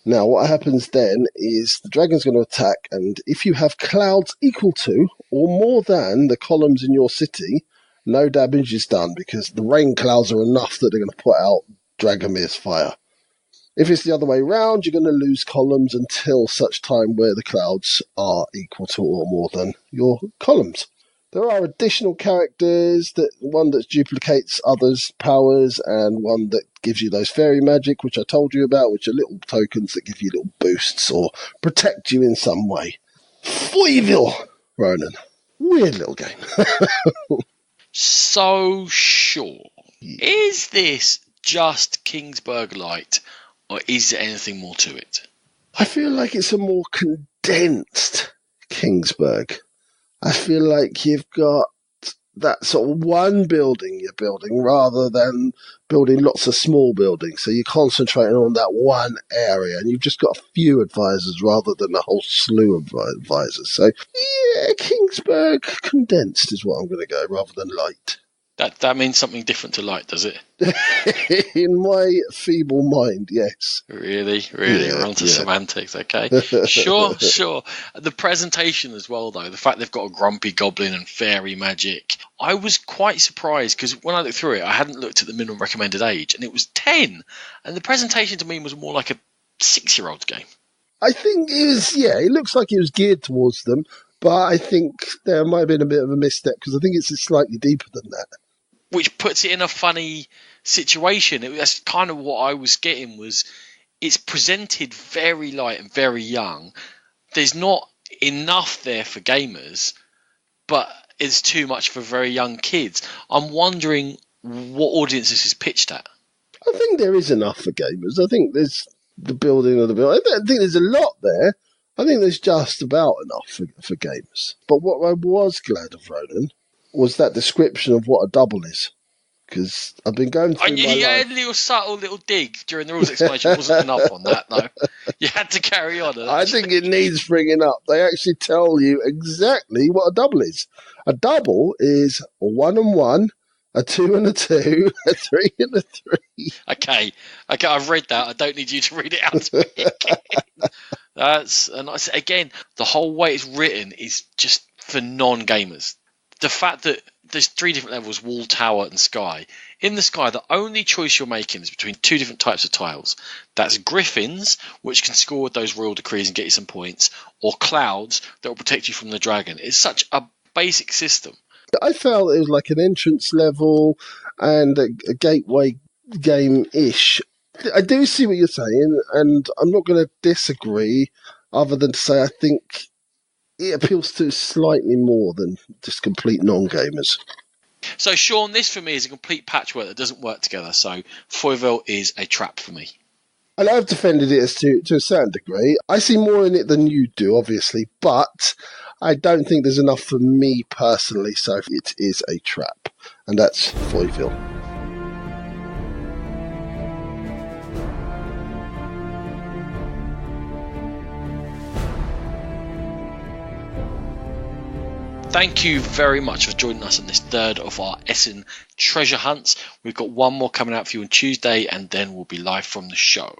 Now, what happens then is the dragon's going to attack, and if you have clouds equal to or more than the columns in your city, no damage is done, because the rain clouds are enough that they're going to put out Dragomir's fire. If it's the other way round, you're going to lose columns until such time where the clouds are equal to or more than your columns. There are additional characters, one that duplicates others' powers, and one that gives you those fairy magic, which I told you about, which are little tokens that give you little boosts or protect you in some way. Foyville, Ronan. Weird little game. So, sure. Is this just Kingsburg Light, or is there anything more to it? I feel like it's a more condensed Kingsburg. I feel like you've got that sort of one building you're building rather than building lots of small buildings. So you're concentrating on that one area, and you've just got a few advisors rather than a whole slew of advisors. So, yeah, Kingsburg condensed is what I'm going to go rather than light. That means something different to light, does it? In my feeble mind, yes. Really? We're on to semantics, okay. Sure. The presentation as well, though, the fact they've got a grumpy goblin and fairy magic, I was quite surprised, because when I looked through it, I hadn't looked at the minimum recommended age, and it was 10. And the presentation to me was more like a 6-year-old's game. I think it was, it looks like it was geared towards them, but I think there might have been a bit of a misstep, because I think it's slightly deeper than that. Which puts it in a funny situation. That's kind of what I was getting, was it's presented very light and very young. There's not enough there for gamers, but it's too much for very young kids. I'm wondering what audience this is pitched at. I think there is enough for gamers. I think there's the building of the building. I think there's a lot there. I think there's just about enough for gamers. But what I was glad of, Ronan, was that description of what a double is. Because I've been going through my life. You had a little subtle little dig during the rules explanation. Wasn't enough on that, though. You had to carry on. I think it needs bringing up. They actually tell you exactly what a double is. A double is a 1 and 1, a 2 and a 2, a 3 and a 3. Okay, I've read that. I don't need you to read it out to me again. Again, the whole way it's written is just for non-gamers. The fact that there's 3 different levels, wall, tower, and sky. In the sky, the only choice you're making is between 2 different types of tiles. That's griffins, which can score with those royal decrees and get you some points, or clouds that will protect you from the dragon. It's such a basic system. I felt it was like an entrance level and a gateway game-ish. I do see what you're saying, and I'm not going to disagree, other than to say I think it appeals to slightly more than just complete non-gamers. So, Sean, this for me is a complete patchwork that doesn't work together. So, Foyville is a trap for me. And I've defended it as to a certain degree. I see more in it than you do, obviously, but I don't think there's enough for me personally, so it is a trap. And that's Foyville. Thank you very much for joining us on this third of our Essen treasure hunts. We've got one more coming out for you on Tuesday, and then we'll be live from the show.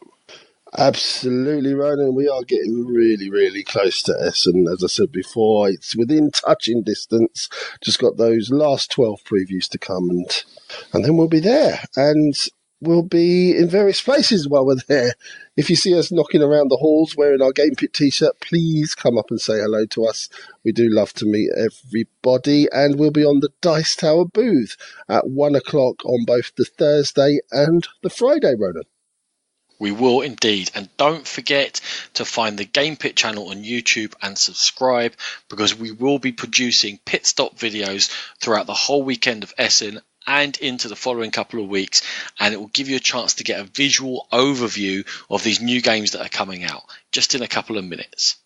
Absolutely, Ronan. We are getting really, really close to Essen. As I said before, it's within touching distance. Just got those last 12 previews to come, and then we'll be there. And we'll be in various places while we're there. If you see us knocking around the halls wearing our Game Pit t-shirt, please come up and say hello to us. We do love to meet everybody. And we'll be on the Dice Tower booth at 1 o'clock on both the Thursday and the Friday, Ronan. We will indeed. And don't forget to find the Game Pit channel on YouTube and subscribe, because we will be producing pit stop videos throughout the whole weekend of Essen and into the following couple of weeks, and it will give you a chance to get a visual overview of these new games that are coming out just in a couple of minutes.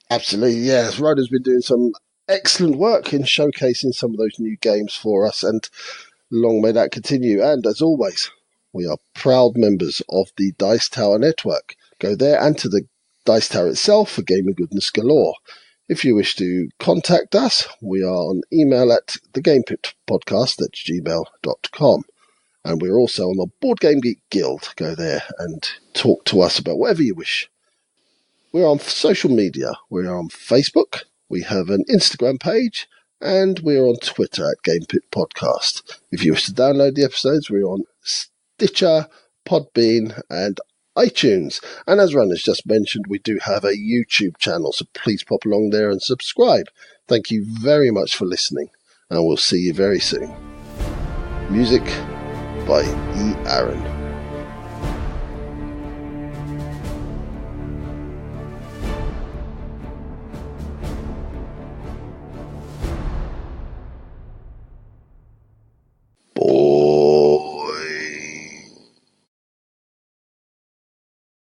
Absolutely, yes. Ronan's been doing some excellent work in showcasing some of those new games for us, and long may that continue. And as always, we are proud members of the Dice Tower Network. Go there and to the Dice Tower itself for gaming goodness galore. If you wish to contact us, we are on email at thegamepitpodcast@gmail.com. And we're also on the Board Game Geek Guild. Go there and talk to us about whatever you wish. We're on social media. We're on Facebook. We have an Instagram page. And we're on Twitter at Game Pit Podcast. If you wish to download the episodes, we're on Stitcher, Podbean, and iTunes. And as Ron has just mentioned, we do have a YouTube channel, so please pop along there and subscribe. Thank you very much for listening, and we'll see you very soon. Music by E. Aaron.